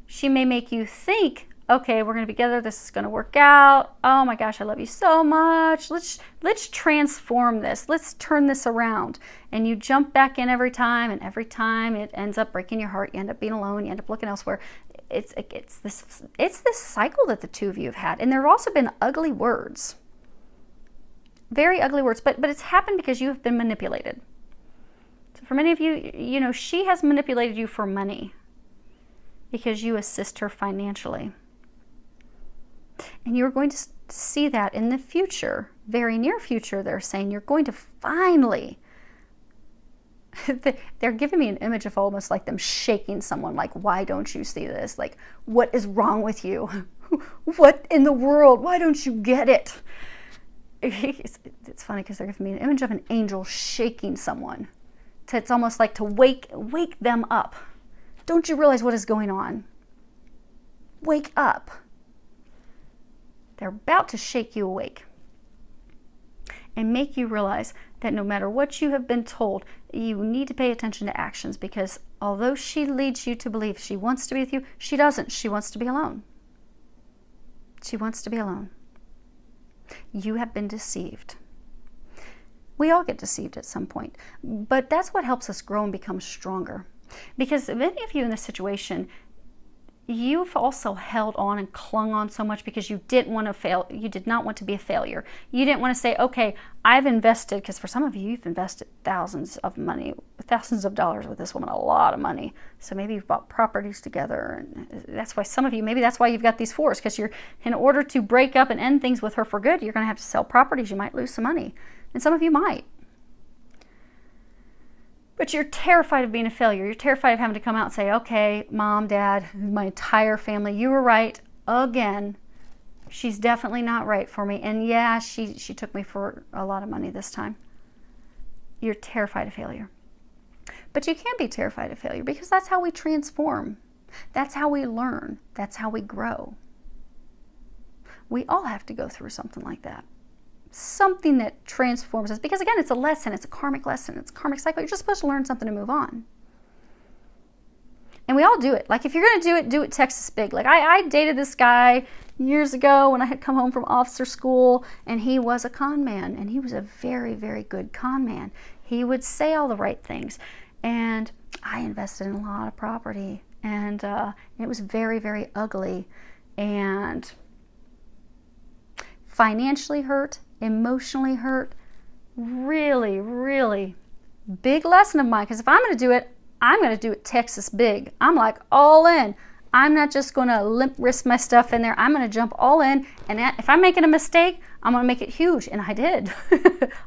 She may make you think, okay, we're going to be together. This is going to work out. Oh my gosh, I love you so much. Let's transform this. Let's turn this around. And you jump back in every time, and every time it ends up breaking your heart. You end up being alone. You end up looking elsewhere. It's this cycle that the two of you have had. And there have also been ugly words. Very ugly words. But it's happened because you have been manipulated. So for many of you, you know, she has manipulated you for money because you assist her financially. And you're going to see that in the future, very near future, they're saying you're going to finally, they're giving me an image of almost like them shaking someone, like, why don't you see this? Like, what is wrong with you? What in the world? Why don't you get it? It's funny because they're giving me an image of an angel shaking someone. It's almost like to wake them up. Don't you realize what is going on? Wake up. They're about to shake you awake and make you realize that no matter what you have been told, you need to pay attention to actions, because although she leads you to believe she wants to be with you, she doesn't. She wants to be alone. She wants to be alone. You have been deceived. We all get deceived at some point, but that's what helps us grow and become stronger. Because many of you in this situation, you've also held on and clung on so much because you didn't want to fail. You did not want to be a failure. You didn't want to say, okay, I've invested, because for some of you, you've invested thousands of dollars with this woman, a lot of money. So maybe you've bought properties together, and that's why some of you, maybe that's why you've got these fours, because you're, in order to break up and end things with her for good, you're going to have to sell properties. You might lose some money, and some of you might. But you're terrified of being a failure. You're terrified of having to come out and say, okay, mom, dad, my entire family, you were right again. She's definitely not right for me. And yeah, she took me for a lot of money this time. You're terrified of failure. But you can't be terrified of failure because that's how we transform. That's how we learn. That's how we grow. We all have to go through something like that. Something that transforms us. Because again, it's a lesson. It's a karmic lesson. It's a karmic cycle. You're just supposed to learn something and move on. And we all do it. Like if you're going to do it Texas big. Like I dated this guy years ago when I had come home from officer school, and he was a con man. And he was a very, very good con man. He would say all the right things. And I invested in a lot of property. And it was very, very ugly. And financially hurt, emotionally hurt, really, really big lesson of mine. Because if I'm going to do it, I'm going to do it Texas big. I'm like all in. I'm not just going to limp wrist my stuff in there. I'm going to jump all in. And if I'm making a mistake, I'm going to make it huge. And I did.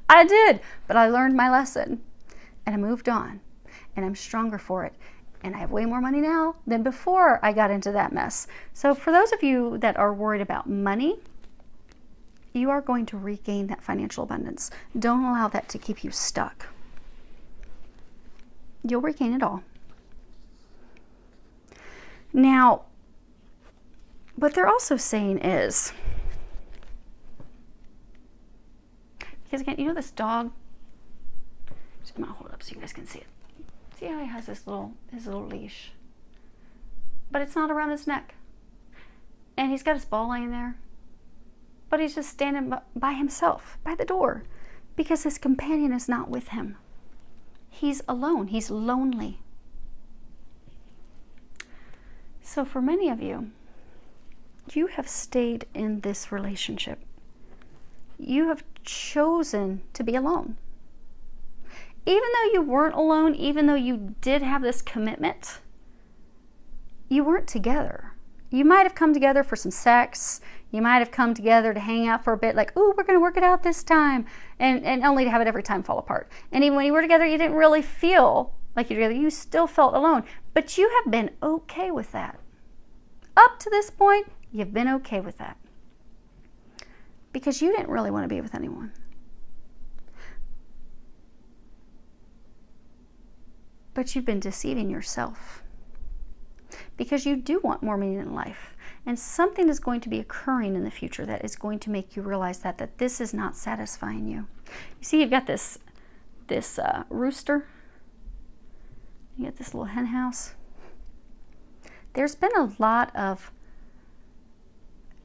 I did. But I learned my lesson. And I moved on. And I'm stronger for it. And I have way more money now than before I got into that mess. So for those of you that are worried about money, you are going to regain that financial abundance. Don't allow that to keep you stuck. You'll regain it all. Now, what they're also saying is, because again, you know this dog? I'm going to hold it up so you guys can see it. See how he has his little leash? But it's not around his neck. And he's got his ball laying there. But he's just standing by himself, by the door, because his companion is not with him. He's alone. He's lonely. So for many of you, you have stayed in this relationship. You have chosen to be alone. Even though you weren't alone, even though you did have this commitment, you weren't together. You might have come together for some sex. You might have come together to hang out for a bit, like, ooh, we're going to work it out this time, and only to have it every time fall apart. And even when you were together, you didn't really feel like you were together. You still felt alone. But you have been okay with that. Up to this point, you've been okay with that. Because you didn't really want to be with anyone. But you've been deceiving yourself. Because you do want more meaning in life. And something is going to be occurring in the future that is going to make you realize that this is not satisfying you. You see, you've got this rooster. You got this little hen house. There's been a lot of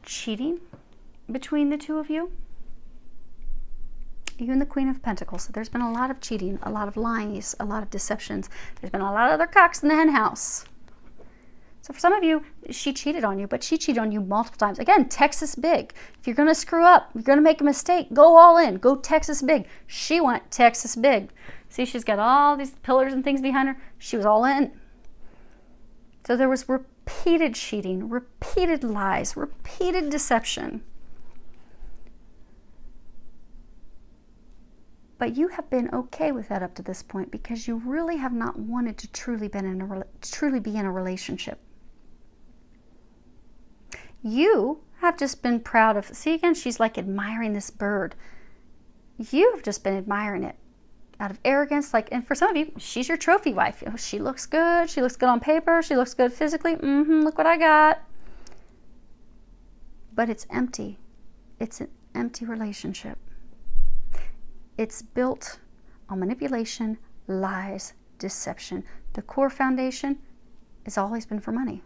cheating between the two of you. You and the Queen of Pentacles. So there's been a lot of cheating, a lot of lies, a lot of deceptions. There's been a lot of other cocks in the hen house. So for some of you, she cheated on you, but she cheated on you multiple times. Again, Texas big. If you're going to screw up, you're going to make a mistake, go all in. Go Texas big. She went Texas big. See, she's got all these pillars and things behind her. She was all in. So there was repeated cheating, repeated lies, repeated deception. But you have been okay with that up to this point because you really have not wanted to truly be in a relationship. You have just been proud of, see again, she's like admiring this bird. You've just been admiring it out of arrogance. Like, and for some of you, she's your trophy wife. You know, she looks good. She looks good on paper. She looks good physically. Look what I got. But it's empty. It's an empty relationship. It's built on manipulation, lies, deception. The core foundation has always been for money.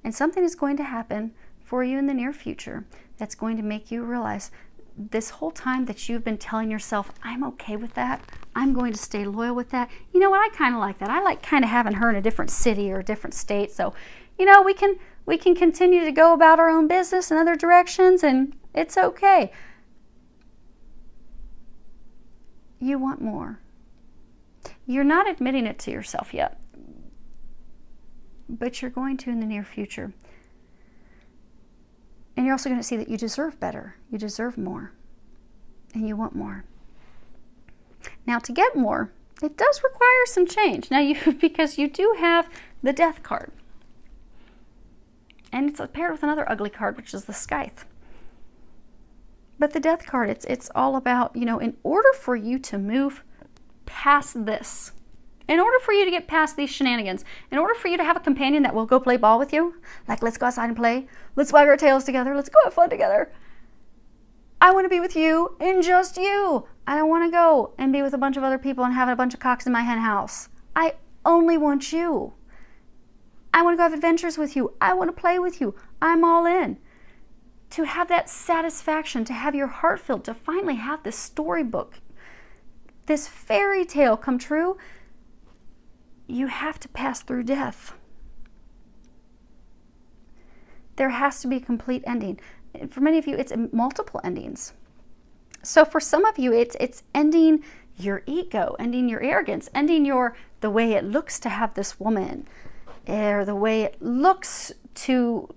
And something is going to happen for you in the near future that's going to make you realize this whole time that you've been telling yourself, I'm okay with that. I'm going to stay loyal with that. You know what? I kind of like that. I like kind of having her in a different city or a different state. So, you know, we can continue to go about our own business in other directions and it's okay. You want more. You're not admitting it to yourself yet. But you're going to in the near future. And you're also going to see that you deserve better. You deserve more. And you want more. Now, to get more, It does require some change. Now, because you do have the Death card. And it's paired with another ugly card, which is the Scythe. But the Death card, it's all about, in order for you to move past this, in order for you to get past these shenanigans, in order for you to have a companion that will go play ball with you, like, let's go outside and play, let's wag our tails together, let's go have fun together. I want to be with you and just you. I don't want to go and be with a bunch of other people and have a bunch of cocks in my hen house. I only want you. I want to go have adventures with you. I want to play with you. I'm all in. To have that satisfaction, to have your heart filled, to finally have this storybook, this fairy tale come true, you have to pass through death. There has to be a complete ending. For many of you, it's multiple endings. So for some of you, it's ending your ego, ending your arrogance, ending the way it looks to have this woman, or the way it looks to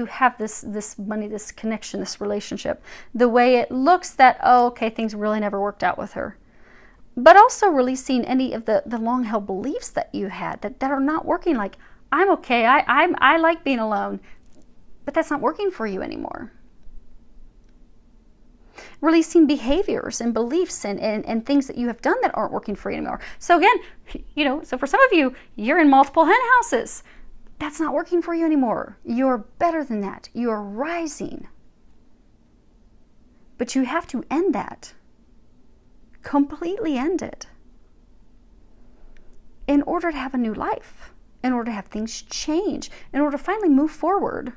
have this money, this connection, this relationship, the way it looks that, oh, okay, things really never worked out with her. But also releasing any of the long-held beliefs that you had that are not working, like, I'm okay, I like being alone, but that's not working for you anymore. Releasing behaviors and beliefs and things that you have done that aren't working for you anymore. So again, so for some of you, you're in multiple hen houses. That's not working for you anymore. You're better than that. You're rising. But you have to end that. Completely end it. In order to have a new life. In order to have things change. In order to finally move forward.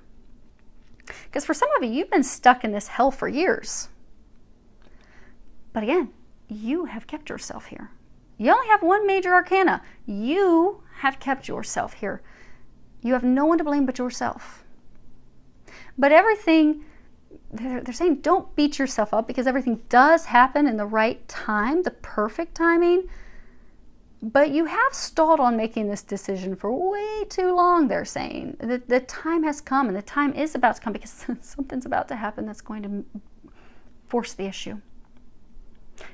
Because for some of you, you've been stuck in this hell for years. But again, you have kept yourself here. You only have one major arcana. You have kept yourself here. You have no one to blame but yourself. But everything, they're saying don't beat yourself up, because everything does happen in the right time, the perfect timing. But you have stalled on making this decision for way too long, they're saying. The time has come, and the time is about to come, because something's about to happen that's going to force the issue.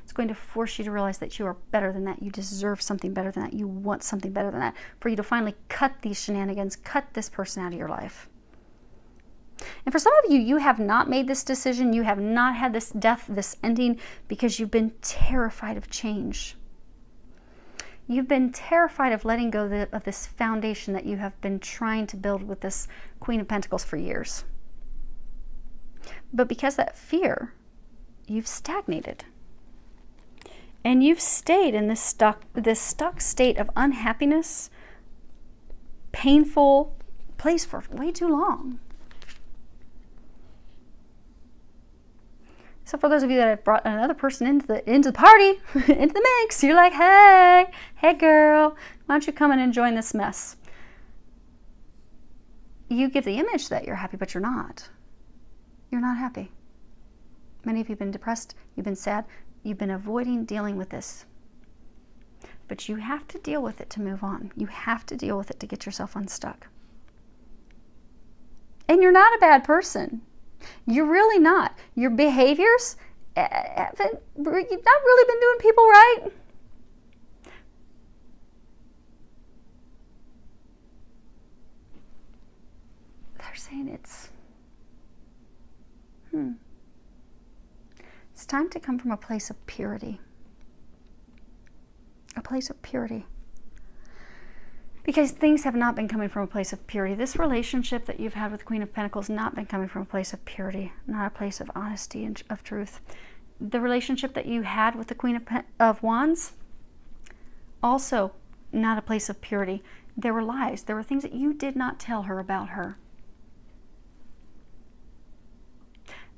It's going to force you to realize that you are better than that. You deserve something better than that. You want something better than that. For you to finally cut these shenanigans, cut this person out of your life. And for some of you, you have not made this decision. You have not had this death, this ending, because you've been terrified of change. You've been terrified of letting go of this foundation that you have been trying to build with this Queen of Pentacles for years. But because of that fear, you've stagnated. And you've stayed in this stuck state of unhappiness, painful place for way too long. So for those of you that have brought another person into the party, into the mix, you're like, hey girl, why don't you come in and join this mess? You give the image that you're happy, but you're not. You're not happy. Many of you have been depressed, you've been sad, you've been avoiding dealing with this. But you have to deal with it to move on. You have to deal with it to get yourself unstuck. And you're not a bad person. You're really not. Your behaviors, you've not really been doing people right. They're saying it's time to come from a place of purity. A place of purity. Because things have not been coming from a place of purity. This relationship that you've had with the Queen of Pentacles has not been coming from a place of purity, not a place of honesty and of truth. The relationship that you had with the Queen of Wands, also not a place of purity. There were lies. There were things that you did not tell her about her.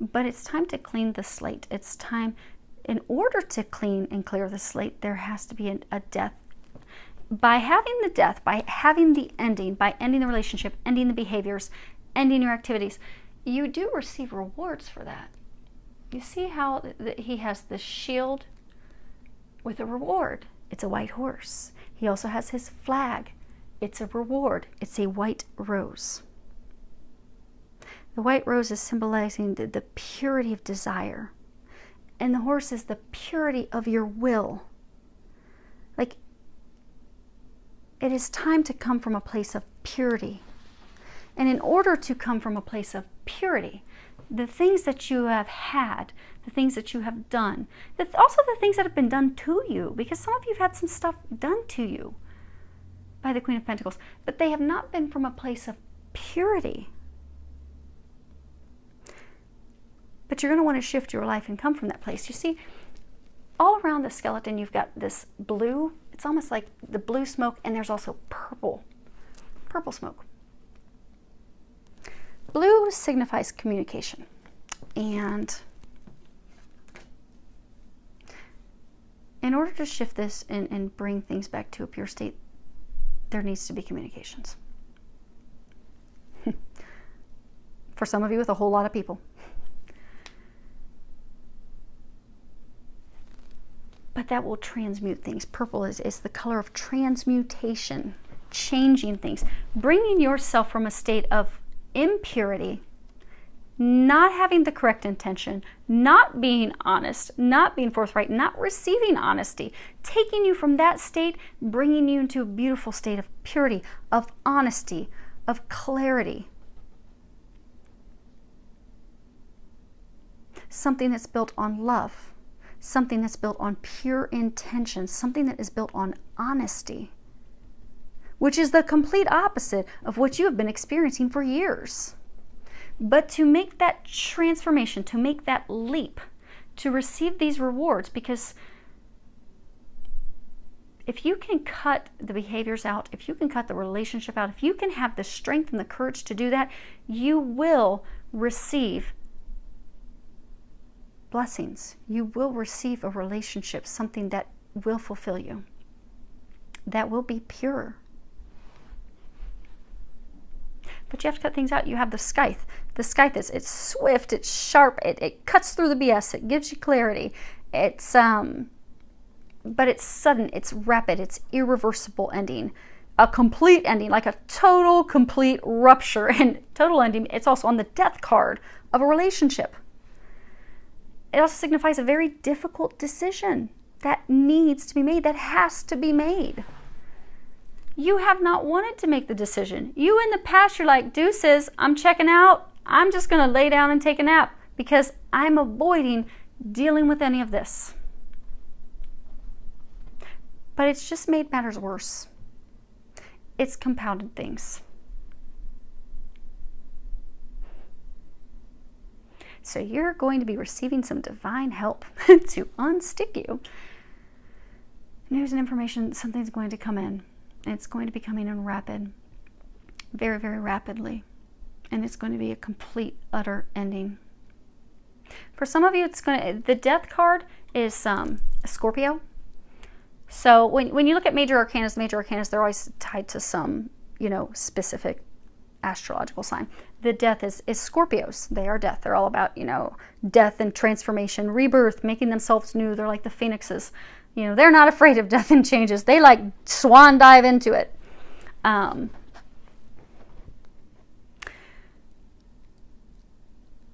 But it's time to clean the slate. It's time, in order to clean and clear the slate, there has to be a death. By having the death, by having the ending, by ending the relationship, ending the behaviors, ending your activities, you do receive rewards for that. You see how he has the shield with a reward. It's a white horse. He also has his flag. It's a reward. It's a white rose. The white rose is symbolizing the purity of desire. And the horse is the purity of your will. Like, it is time to come from a place of purity. And in order to come from a place of purity, the things that you have had, the things that you have done, also the things that have been done to you, because some of you have had some stuff done to you by the Queen of Pentacles, but they have not been from a place of purity. But you're going to want to shift your life and come from that place. You see, all around the skeleton, you've got this blue. It's almost like the blue smoke, and there's also purple smoke. Blue signifies communication. And in order to shift this and bring things back to a pure state, there needs to be communications. For some of you, with a whole lot of people. But that will transmute things. Purple is the color of transmutation, changing things, bringing yourself from a state of impurity, not having the correct intention, not being honest, not being forthright, not receiving honesty, taking you from that state, bringing you into a beautiful state of purity, of honesty, of clarity. Something that's built on love, something that's built on pure intention, something that is built on honesty, which is the complete opposite of what you have been experiencing for years. But to make that transformation, to make that leap, to receive these rewards, because if you can cut the behaviors out, if you can cut the relationship out, if you can have the strength and the courage to do that, you will receive blessings. You will receive a relationship, something that will fulfill you, that will be pure. But you have to cut things out. You have the scythe. The scythe it's swift, it's sharp, it cuts through the BS, it gives you clarity. It's but it's sudden, it's rapid, it's irreversible ending. A complete ending, like a total, complete rupture. And total ending, it's also on the death card of a relationship. It also signifies a very difficult decision that needs to be made, that has to be made. You have not wanted to make the decision. You in the past, you're like, deuces, I'm checking out. I'm just going to lay down and take a nap because I'm avoiding dealing with any of this. But it's just made matters worse. It's compounded things. So you're going to be receiving some divine help to unstick you. News and information, something's going to come in. It's going to be coming in rapid, very, very rapidly. And it's going to be a complete, utter ending. For some of you, the death card is a Scorpio. So when you look at major arcanas, they're always tied to some, specific astrological sign. The death is Scorpios. They are death. They're all about, death and transformation, rebirth, making themselves new. They're like the phoenixes. They're not afraid of death and changes. They like swan dive into it.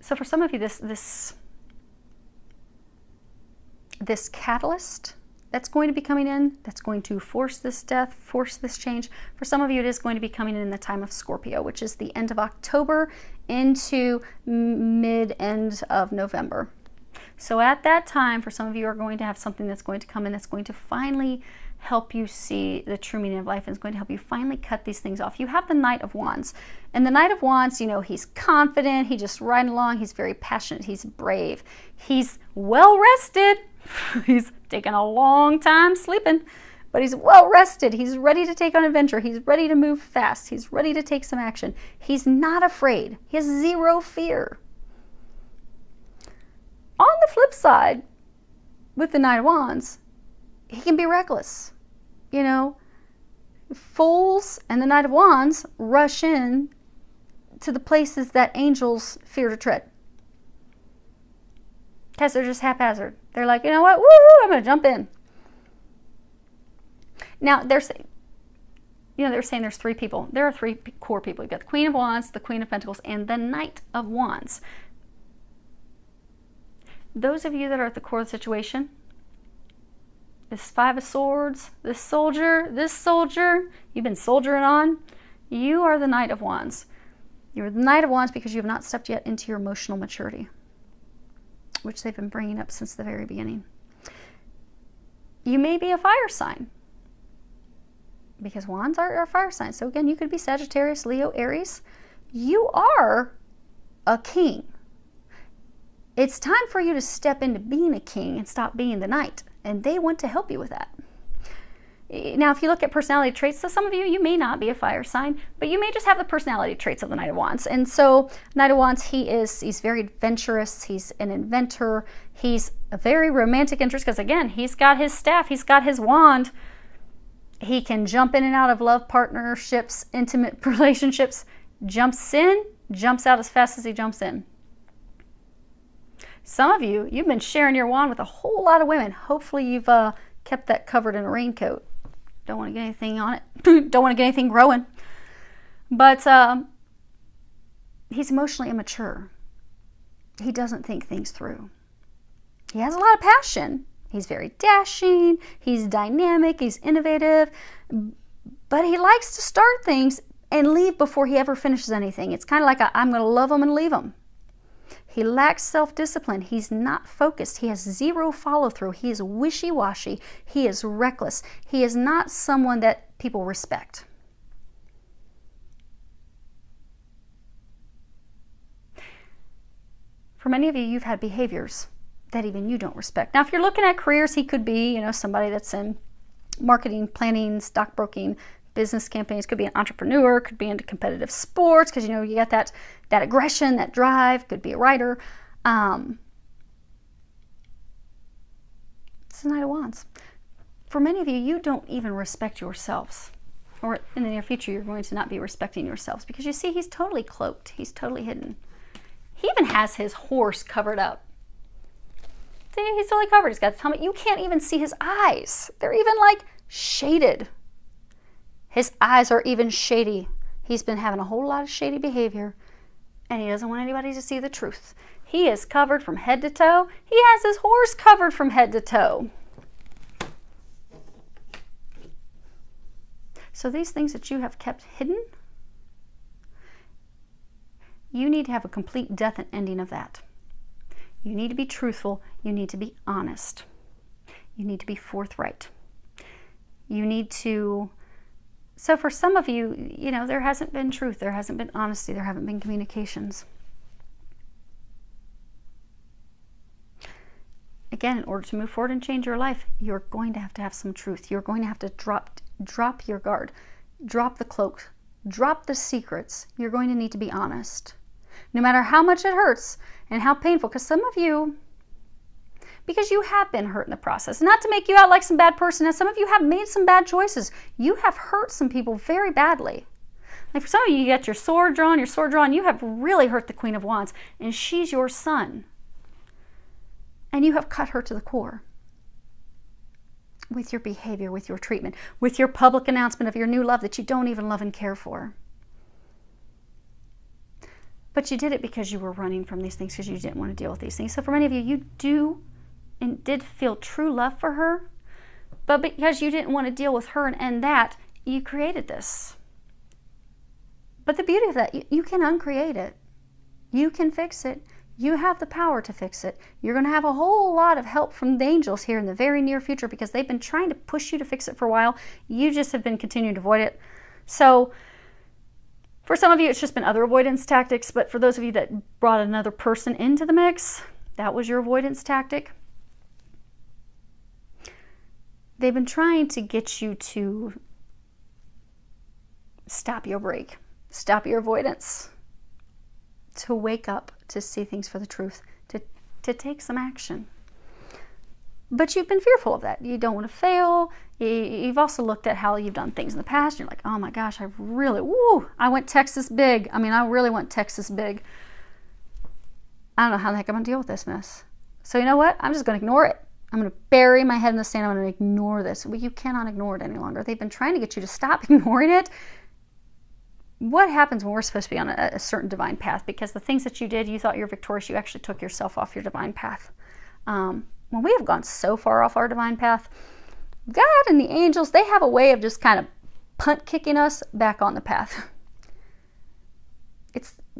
So for some of you, this catalyst that's going to be coming in, that's going to force this death, force this change. For some of you, it is going to be coming in the time of Scorpio, which is the end of October into mid-end of November. So at that time, for some of you, are going to have something that's going to come in that's going to finally help you see the true meaning of life, and it's going to help you finally cut these things off. You have the Knight of Wands. And the Knight of Wands, he's confident, he's just riding along, he's very passionate, he's brave, he's well rested. He's taken a long time sleeping, but he's well rested. He's ready to take on adventure. He's ready to move fast. He's ready to take some action. He's not afraid. He has zero fear. On the flip side, with the Knight of Wands, he can be reckless. Fools and the Knight of Wands rush in to the places that angels fear to tread. Because they're just haphazard. They're like, you know what? Woo! I'm going to jump in. Now, they're saying there's three people. There are three core people. You've got the Queen of Wands, the Queen of Pentacles, and the Knight of Wands. Those of you that are at the core of the situation, This Five of Swords, this soldier, you've been soldiering on. You are the Knight of Wands. You're the Knight of Wands because you have not stepped yet into your emotional maturity, which they've been bringing up since the very beginning. You may be a fire sign because Wands are fire signs. So again, you could be Sagittarius, Leo, Aries. You are a king. It's time for you to step into being a king and stop being the knight. And they want to help you with that. Now, if you look at personality traits, so some of you, you may not be a fire sign, but you may just have the personality traits of the Knight of Wands. And so Knight of Wands, he's very adventurous. He's an inventor. He's a very romantic interest because, again, he's got his staff. He's got his wand. He can jump in and out of love partnerships, intimate relationships, jumps in, jumps out as fast as he jumps in. Some of you, you've been sharing your wand with a whole lot of women. Hopefully you've kept that covered in a raincoat. Don't want to get anything on it. Don't want to get anything growing. But he's emotionally immature. He doesn't think things through. He has a lot of passion. He's very dashing. He's dynamic. He's innovative. But he likes to start things and leave before he ever finishes anything. It's kind of like I'm going to love him and leave him. He lacks self-discipline. He's not focused. He has zero follow-through. He is wishy-washy. He is reckless. He is not someone that people respect. For many of you, you've had behaviors that even you don't respect. Now, if you're looking at careers, he could be, somebody that's in marketing, planning, stockbroking, business campaigns, could be an entrepreneur, could be into competitive sports, because you got that aggression, that drive, could be a writer. It's the Knight of Wands. For many of you, you don't even respect yourselves. Or in the near future, you're going to not be respecting yourselves because you see, he's totally cloaked. He's totally hidden. He even has his horse covered up. See, he's totally covered. He's got his helmet. You can't even see his eyes. They're even like shaded. His eyes are even shady. He's been having a whole lot of shady behavior, and he doesn't want anybody to see the truth. He is covered from head to toe. He has his horse covered from head to toe. So these things that you have kept hidden, you need to have a complete death and ending of that. You need to be truthful. You need to be honest. You need to be forthright. You need to... So for some of you, there hasn't been truth, there hasn't been honesty, there haven't been communications. Again, in order to move forward and change your life, you're going to have some truth. You're going to have to drop your guard, drop the cloak, drop the secrets. You're going to need to be honest. No matter how much it hurts and how painful, because some of you, because you have been hurt in the process. Not to make you out like some bad person, and some of you have made some bad choices. You have hurt some people very badly. Like for some of you, you got your sword drawn, you have really hurt the Queen of Wands, and she's your sun. And you have cut her to the core. With your behavior, with your treatment, with your public announcement of your new love that you don't even love and care for. But you did it because you were running from these things, because you didn't want to deal with these things. So for many of you, you do and did feel true love for her, but because you didn't want to deal with her and end that, you created this. But the beauty of that, you can uncreate it. You can fix it. You have the power to fix it. You're going to have a whole lot of help from the angels here in the very near future because they've been trying to push you to fix it for a while. You just have been continuing to avoid it. So for some of you, it's just been other avoidance tactics, but for those of you that brought another person into the mix, that was your avoidance tactic. They've been trying to get you to stop your break, stop your avoidance, to wake up, to see things for the truth, to take some action. But you've been fearful of that. You don't want to fail. You've also looked at how you've done things in the past. And you're like, oh my gosh, I went Texas big. I really went Texas big. I don't know how the heck I'm going to deal with this mess. So you know what? I'm just going to ignore it. I'm going to bury my head in the sand. I'm going to ignore this. Well, you cannot ignore it any longer. They've been trying to get you to stop ignoring it. What happens when we're supposed to be on a certain divine path? Because the things that you did, you thought you were victorious, you actually took yourself off your divine path. When we have gone so far off our divine path, God and the angels, they have a way of just kind of punt kicking us back on the path.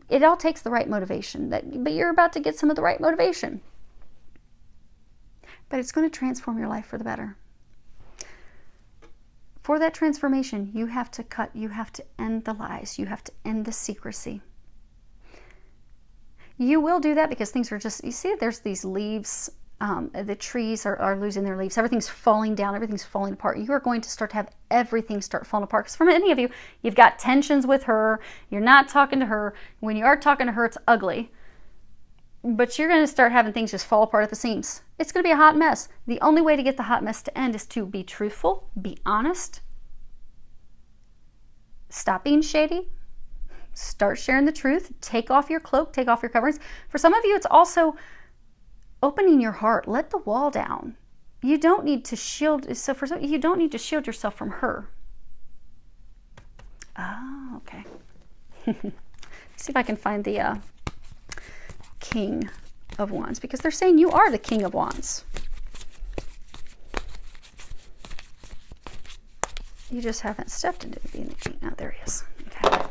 It all takes the right motivation, but you're about to get some of the right motivation. But it's going to transform your life for the better. For that transformation, you have to end the lies, you have to end the secrecy. You will do that because things are just, you see, there's these leaves, the trees are losing their leaves, everything's falling down, everything's falling apart. You are going to start to have everything start falling apart. Because for many of you, you've got tensions with her, you're not talking to her. When you are talking to her, it's ugly. But you're going to start having things just fall apart at the seams. It's going to be a hot mess. The only way to get the hot mess to end is to be truthful, be honest, stop being shady, start sharing the truth, take off your cloak, take off your coverings. For some of you, it's also opening your heart. Let the wall down. You don't need to shield. So for some, you don't need to shield yourself from her. Oh, okay. See if I can find the King of Wands, because they're saying you are the King of Wands. You just haven't stepped into being the king. Oh, there he is. Okay.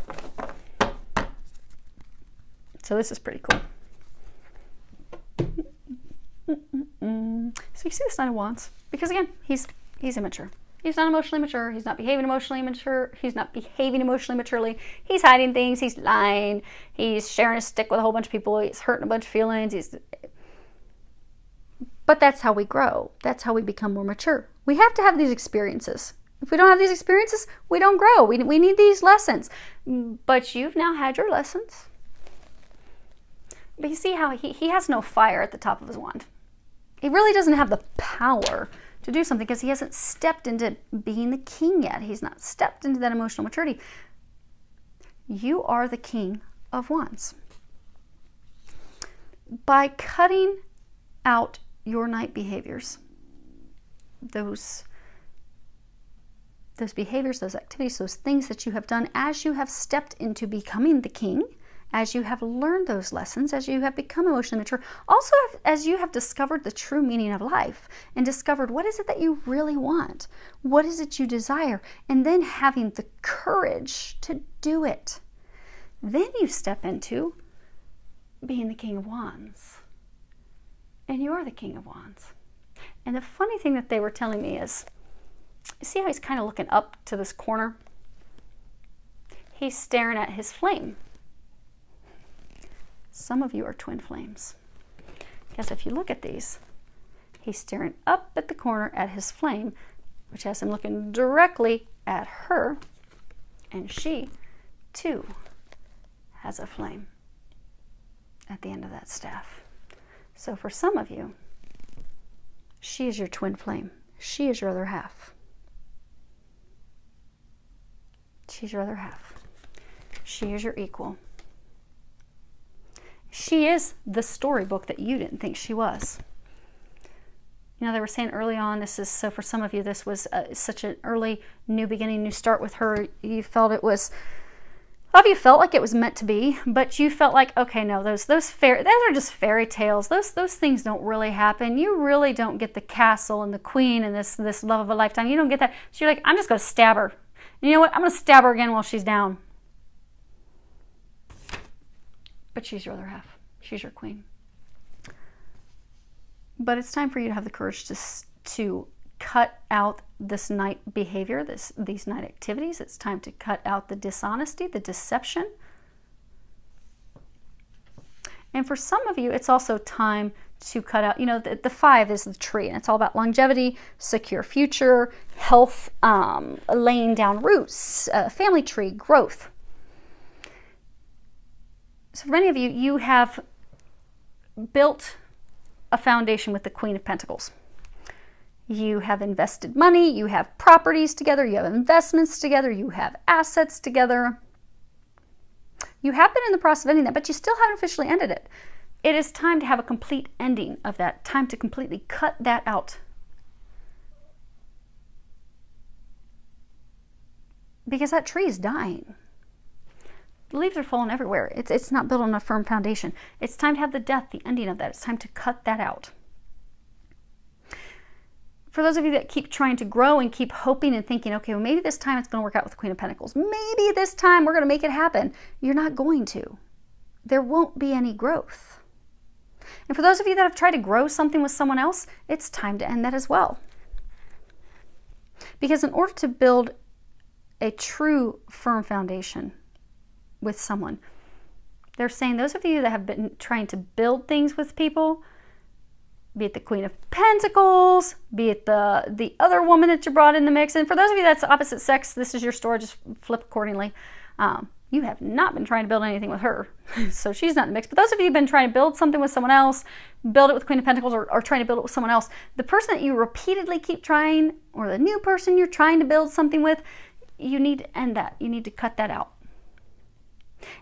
So this is pretty cool. So you see this Knight of Wands? Because again, he's immature. He's not emotionally mature. He's not behaving emotionally mature. He's not behaving emotionally maturely. He's hiding things. He's lying. He's sharing a stick with a whole bunch of people. He's hurting a bunch of feelings. But that's how we grow. That's how we become more mature. We have to have these experiences. If we don't have these experiences, we don't grow. We need these lessons. But you've now had your lessons. But you see how he has no fire at the top of his wand. He really doesn't have the power to do something because he hasn't stepped into being the king yet. He's not stepped into that emotional maturity. You are the King of Wands. By cutting out your night behaviors, those behaviors, those activities, those things that you have done as you have stepped into becoming the king, as you have learned those lessons, as you have become emotionally mature, also as you have discovered the true meaning of life and discovered what is it that you really want, what is it you desire, and then having the courage to do it. Then you step into being the King of Wands. And you are the King of Wands. And the funny thing that they were telling me is, see how he's kind of looking up to this corner? He's staring at his flame. Some of you are twin flames. Because if you look at these, he's staring up at the corner at his flame, which has him looking directly at her, and she, too, has a flame at the end of that staff. So for some of you, she is your twin flame. She is your other half. She's your other half. She is your equal. She is the storybook that you didn't think she was. You know, they were saying early on, so for some of you, this was such an early new beginning, new start with her. You felt it was, a lot of you felt like it was meant to be, but you felt like, okay, no, those are just fairy tales. Those things don't really happen. You really don't get the castle and the queen and this love of a lifetime. You don't get that. So you're like, I'm just going to stab her. And you know what? I'm going to stab her again while she's down. But she's your other half. She's your queen. But it's time for you to have the courage to cut out this night behavior, these night activities. It's time to cut out the dishonesty, the deception. And for some of you, it's also time to cut out, you know, the 5 is the tree, and it's all about longevity, secure future, health, laying down roots, family tree, growth. So for many of you, you have built a foundation with the Queen of Pentacles. You have invested money, you have properties together, you have investments together, you have assets together. You have been in the process of ending that, but you still haven't officially ended it. It is time to have a complete ending of that, time to completely cut that out. Because that tree is dying. The leaves are falling everywhere. It's not built on a firm foundation. It's time to have the death, the ending of that. It's time to cut that out. For those of you that keep trying to grow and keep hoping and thinking, okay, well, maybe this time it's going to work out with the Queen of Pentacles. Maybe this time we're going to make it happen. You're not going to. There won't be any growth. And for those of you that have tried to grow something with someone else, it's time to end that as well. Because in order to build a true firm foundation with someone, they're saying those of you that have been trying to build things with people, be it the Queen of Pentacles, be it the other woman that you brought in the mix, and for those of you that's opposite sex, this is your story, just flip accordingly. You have not been trying to build anything with her, so she's not in the mix. But those of you who have been trying to build something with someone else, build it with Queen of Pentacles, or trying to build it with someone else, the person that you repeatedly keep trying, or the new person you're trying to build something with, you need to end that. You need to cut that out.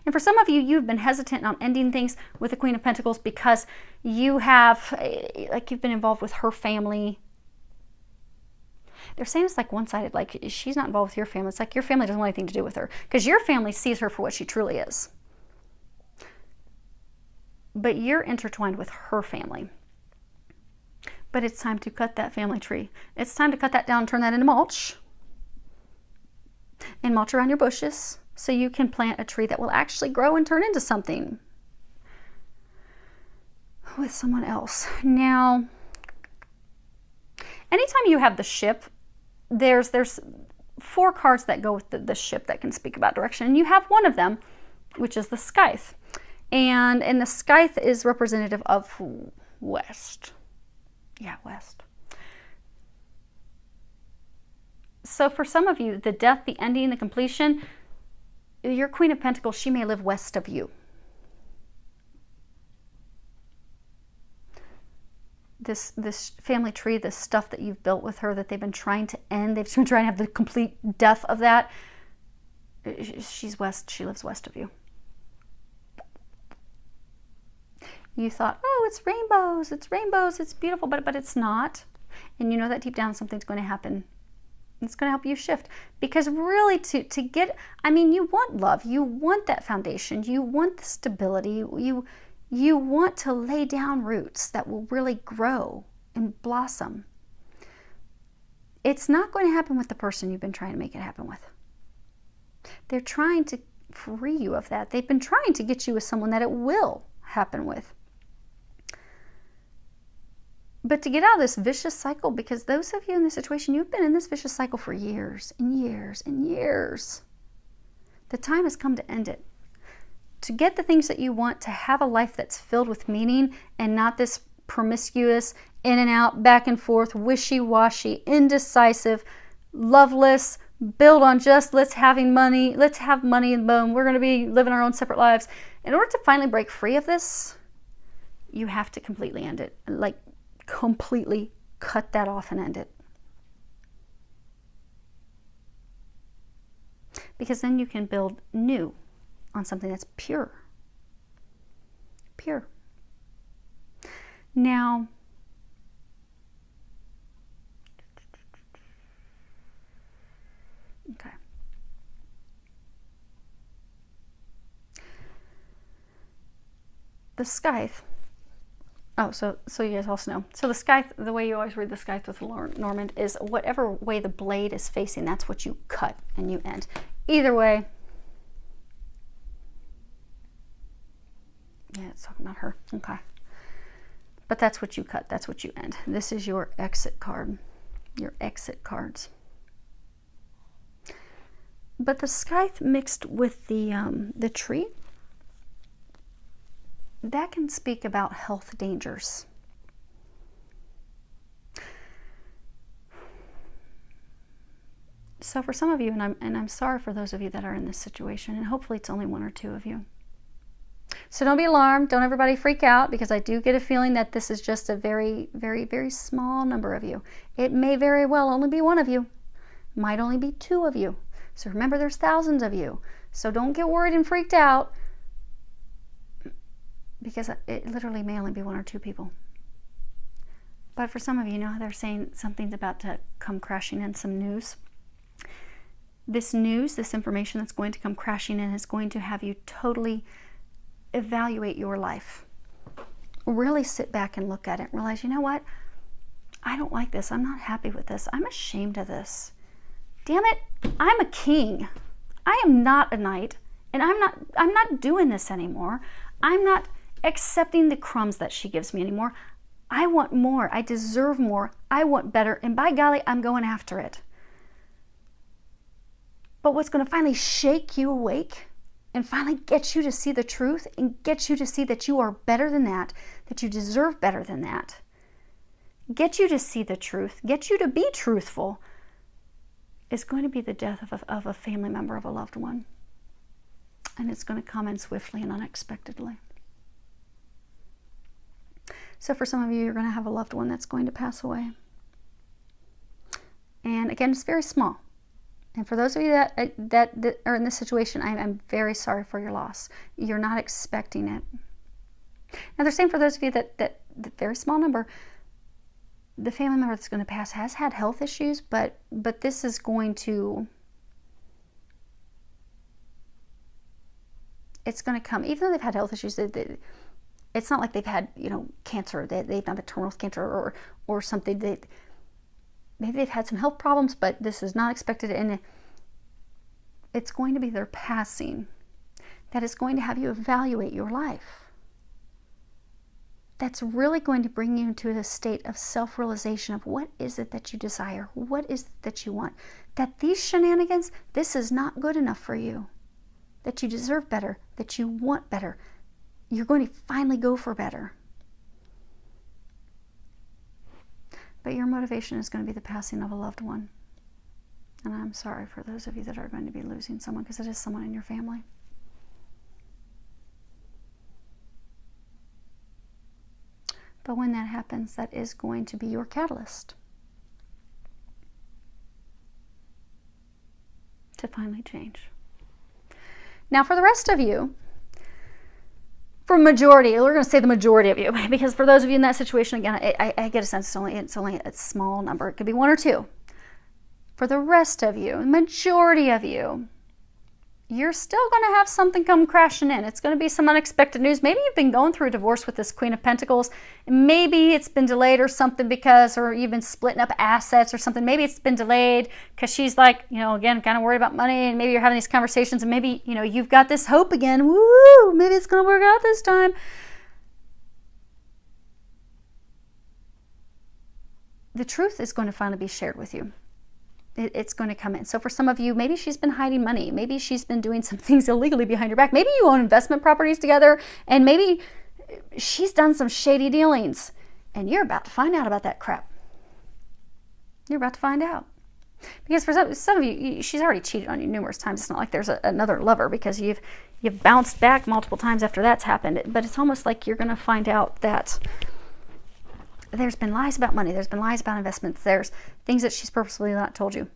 And for some of you, you've been hesitant on ending things with the Queen of Pentacles because you have, like, you've been involved with her family. They're saying it's like one-sided, like she's not involved with your family. It's like your family doesn't want anything to do with her because your family sees her for what she truly is. But you're intertwined with her family. But it's time to cut that family tree. It's time to cut that down, turn that into mulch, and mulch around your bushes so you can plant a tree that will actually grow and turn into something with someone else. Now, anytime you have the ship, there's 4 cards that go with the ship that can speak about direction. And you have one of them, which is the scythe. And the scythe is representative of west. Yeah, west. So for some of you, the death, the ending, the completion, your Queen of Pentacles, she may live west of you. This family tree, this stuff that you've built with her that they've been trying to end, they've been trying to have the complete death of that. She's west, she lives west of you. You thought, oh, it's rainbows, it's beautiful, but it's not. And you know that deep down something's going to happen. It's going to help you shift. Because really to get, I mean, you want love, you want that foundation, you want the stability, you want to lay down roots that will really grow and blossom. It's not going to happen with the person you've been trying to make it happen with. They're trying to free you of that. They've been trying to get you with someone that it will happen with. But to get out of this vicious cycle, because those of you in this situation, you've been in this vicious cycle for years and years and years. The time has come to end it. To get the things that you want, to have a life that's filled with meaning and not this promiscuous, in and out, back and forth, wishy-washy, indecisive, loveless, build on just let's have money and boom, we're going to be living our own separate lives. In order to finally break free of this, you have to completely end it. Like, completely cut that off and end it. Because then you can build new on something that's pure. Pure. Now, okay. The scythe. Oh, so you guys also know. So the scythe, the way you always read the scythe with Normand is whatever way the blade is facing, that's what you cut and you end. Either way. Yeah, it's talking about her. Okay. But that's what you cut. That's what you end. This is your exit card. Your exit cards. But the scythe mixed with the tree, that can speak about health dangers. So for some of you, and I'm sorry for those of you that are in this situation, and hopefully it's only 1 or 2 of you. So don't be alarmed. Don't everybody freak out, because I do get a feeling that this is just a very, very, very small number of you. It may very well only be 1 of you. Might only be 2 of you. So remember, there's thousands of you. So don't get worried and freaked out, because it literally may only be 1 or 2 people. But for some of you, they're saying something's about to come crashing in, some news. This news, this information that's going to come crashing in is going to have you totally evaluate your life. Really sit back and look at it and realize, you know what? I don't like this. I'm not happy with this. I'm ashamed of this. Damn it, I'm a king. I am not a knight, and I'm not doing this anymore. I'm not accepting the crumbs that she gives me anymore. I want more. I deserve more. I want better, and by golly, I'm going after it. But what's going to finally shake you awake and finally get you to see the truth and get you to see that you are better than that you deserve better than that, get you to see the truth, get you to be truthful, is going to be the death of a family member, of a loved one. And it's going to come in swiftly and unexpectedly. So for some of you, you're going to have a loved one that's going to pass away. And again, it's very small. And for those of you that are in this situation, I'm very sorry for your loss. You're not expecting it. Now, they're saying for those of you that the very small number, the family member that's going to pass has had health issues, but this is going to, it's going to come, even though they've had health issues, it's not like they've had, cancer. They've not had terminal cancer or something. Maybe they've had some health problems, but this is not expected, and it's going to be their passing that is going to have you evaluate your life. That's really going to bring you into a state of self-realization of what is it that you desire, what is it that you want, that these shenanigans, this is not good enough for you, that you deserve better, that you want better. You're going to finally go for better. But your motivation is going to be the passing of a loved one. And I'm sorry for those of you that are going to be losing someone, because it is someone in your family. But when that happens, that is going to be your catalyst to finally change. Now, for the rest of you, for majority, we're going to say the majority of you, because for those of you in that situation, again, I get a sense it's only a small number. It could be one or two. For the rest of you, the majority of you, you're still going to have something come crashing in. It's going to be some unexpected news. Maybe you've been going through a divorce with this Queen of Pentacles. And maybe it's been delayed or something or you've been splitting up assets or something. Maybe it's been delayed because she's like, again, kind of worried about money. And maybe you're having these conversations and maybe, you've got this hope again. Woo, maybe it's going to work out this time. The truth is going to finally be shared with you. It's going to come in. So for some of you, maybe she's been hiding money. Maybe she's been doing some things illegally behind your back. Maybe you own investment properties together, and maybe she's done some shady dealings, and you're about to find out about that crap. You're about to find out. Because for some of you, she's already cheated on you numerous times. It's not like there's another lover, because you've bounced back multiple times after that's happened. But it's almost like you're going to find out that there's been lies about money. There's been lies about investments. There's things that she's purposely not told you.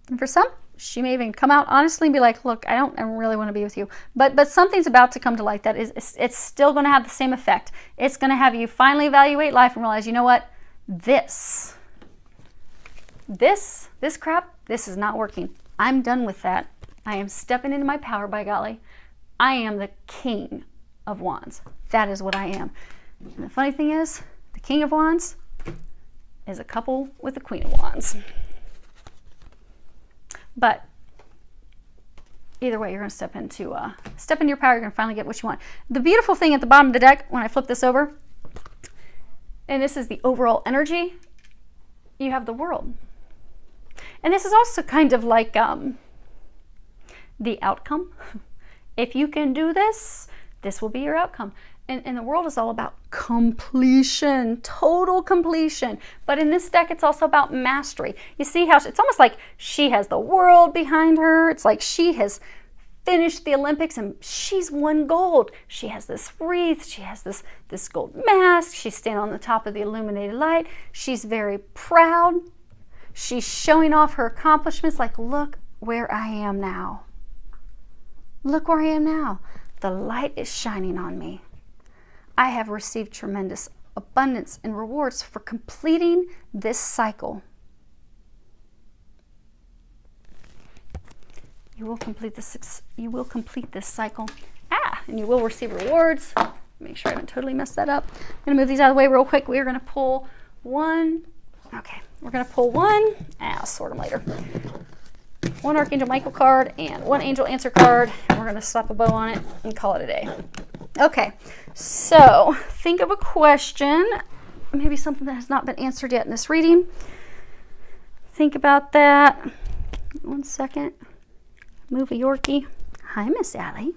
And for some, she may even come out honestly and be like, look, I don't really want to be with you. But something's about to come to light that it's still going to have the same effect. It's going to have you finally evaluate life and realize, you know what? This crap, this is not working. I'm done with that. I am stepping into my power, by golly. I am the King of Wands. That is what I am. And the funny thing is, the King of Wands is a couple with the Queen of Wands. But either way, you're going to step into your power. You're going to finally get what you want. The beautiful thing at the bottom of the deck, when I flip this over, and this is the overall energy, you have the World. And this is also kind of like the outcome. If you can do this, this will be your outcome. And the World is all about completion, total completion. But in this deck, it's also about mastery. You see how it's almost like she has the world behind her. It's like she has finished the Olympics and she's won gold. She has this wreath. She has this gold mask. She's standing on the top of the illuminated light. She's very proud. She's showing off her accomplishments like, look where I am now. Look where I am now. The light is shining on me. I have received tremendous abundance and rewards for completing this cycle. You will complete this. You will complete this cycle. And you will receive rewards. Make sure I haven't totally messed that up. I'm going to move these out of the way real quick. We are going to pull one. Okay, we're going to pull one. I'll sort them later. One Archangel Michael card and one Angel Answer card. And we're going to slap a bow on it and call it a day. Okay, so think of a question, maybe something that has not been answered yet in this reading. Think about that. 1 second. Move a Yorkie. Hi, Miss Allie.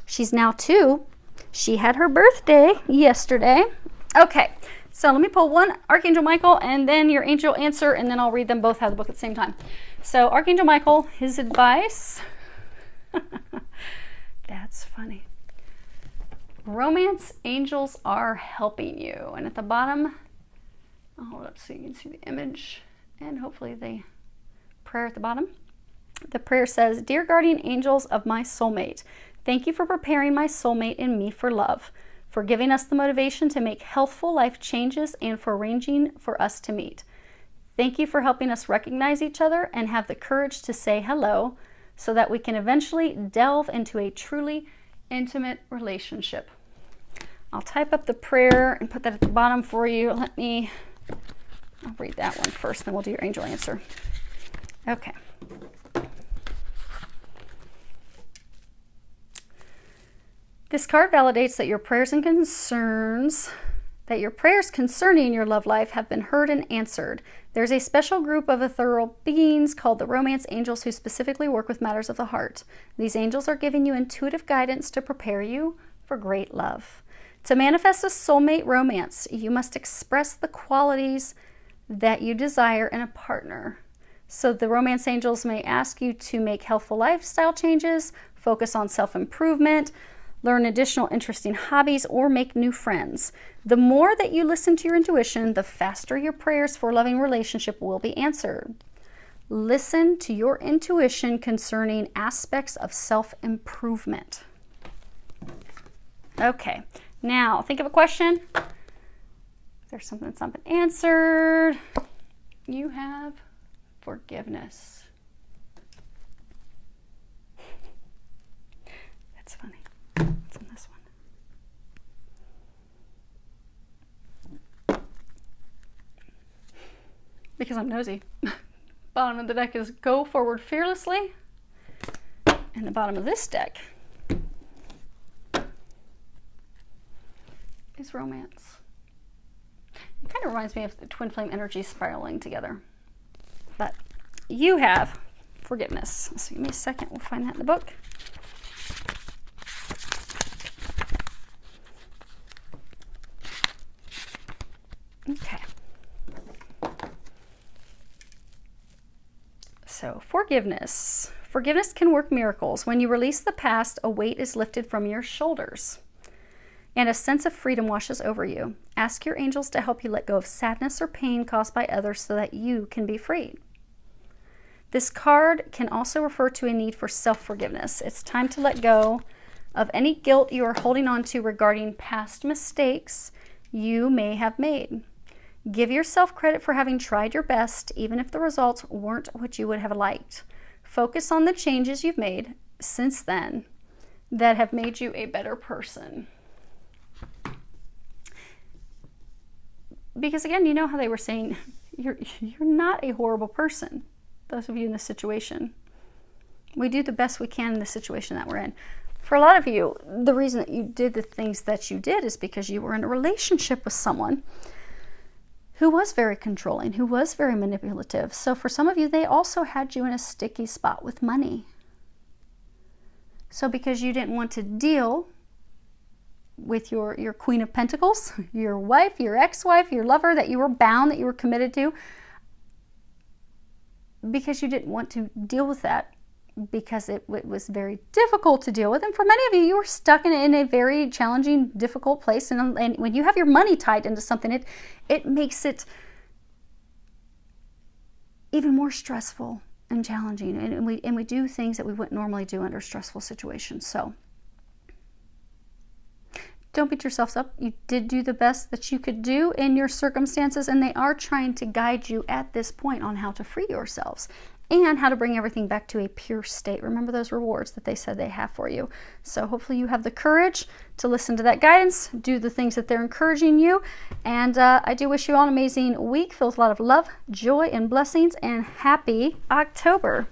She's now 2. She had her birthday yesterday. Okay, so let me pull one Archangel Michael and then your Angel Answer, and then I'll read them both out of the book at the same time. So Archangel Michael, his advice. That's funny. Romance angels are helping you. And at the bottom, I'll hold it up so you can see the image and hopefully the prayer at the bottom. The prayer says, Dear guardian angels of my soulmate, thank you for preparing my soulmate and me for love, for giving us the motivation to make healthful life changes, and for arranging for us to meet. Thank you for helping us recognize each other and have the courage to say hello so that we can eventually delve into a truly intimate relationship. I'll type up the prayer and put that at the bottom for you. I'll read that one first, then we'll do your Angel Answer. Okay. This card validates that your prayers concerning your love life have been heard and answered. There's a special group of ethereal beings called the Romance Angels who specifically work with matters of the heart. These angels are giving you intuitive guidance to prepare you for great love. To manifest a soulmate romance, you must express the qualities that you desire in a partner. So the Romance Angels may ask you to make healthful lifestyle changes, focus on self-improvement, learn additional interesting hobbies, or make new friends. The more that you listen to your intuition, the faster your prayers for a loving relationship will be answered. Listen to your intuition concerning aspects of self-improvement. Okay, now think of a question. If there's something that's not been answered, you have forgiveness. That's funny. What's in this one? Because I'm nosy. Bottom of the deck is Go Forward Fearlessly. And the bottom of this deck is Romance. It kind of reminds me of the twin flame energy spiraling together. But you have forgiveness. So give me a second. We'll find that in the book. Okay. So forgiveness. Forgiveness can work miracles. When you release the past, a weight is lifted from your shoulders and a sense of freedom washes over you. Ask your angels to help you let go of sadness or pain caused by others so that you can be free. This card can also refer to a need for self-forgiveness. It's time to let go of any guilt you are holding on to regarding past mistakes you may have made. Give yourself credit for having tried your best, even if the results weren't what you would have liked. Focus on the changes you've made since then that have made you a better person. Because again, you know how they were saying, you're not a horrible person. Those of you in this situation. We do the best we can in the situation that we're in. For a lot of you, the reason that you did the things that you did is because you were in a relationship with someone who was very controlling, who was very manipulative. So for some of you, they also had you in a sticky spot with money. So because you didn't want to deal with your Queen of Pentacles, your wife, your ex-wife, your lover that you were bound, that you were committed to, because you didn't want to deal with that, because it was very difficult to deal with. And for many of you, you were stuck in a very challenging, difficult place. And when you have your money tied into something, it makes it even more stressful and challenging. And we do things that we wouldn't normally do under stressful situations. So don't beat yourselves up. You did do the best that you could do in your circumstances, and they are trying to guide you at this point on how to free yourselves. and how to bring everything back to a pure state. Remember those rewards that they said they have for you. So hopefully you have the courage to listen to that guidance, do the things that they're encouraging you. And I do wish you all an amazing week filled with a lot of love, joy, and blessings, and happy October.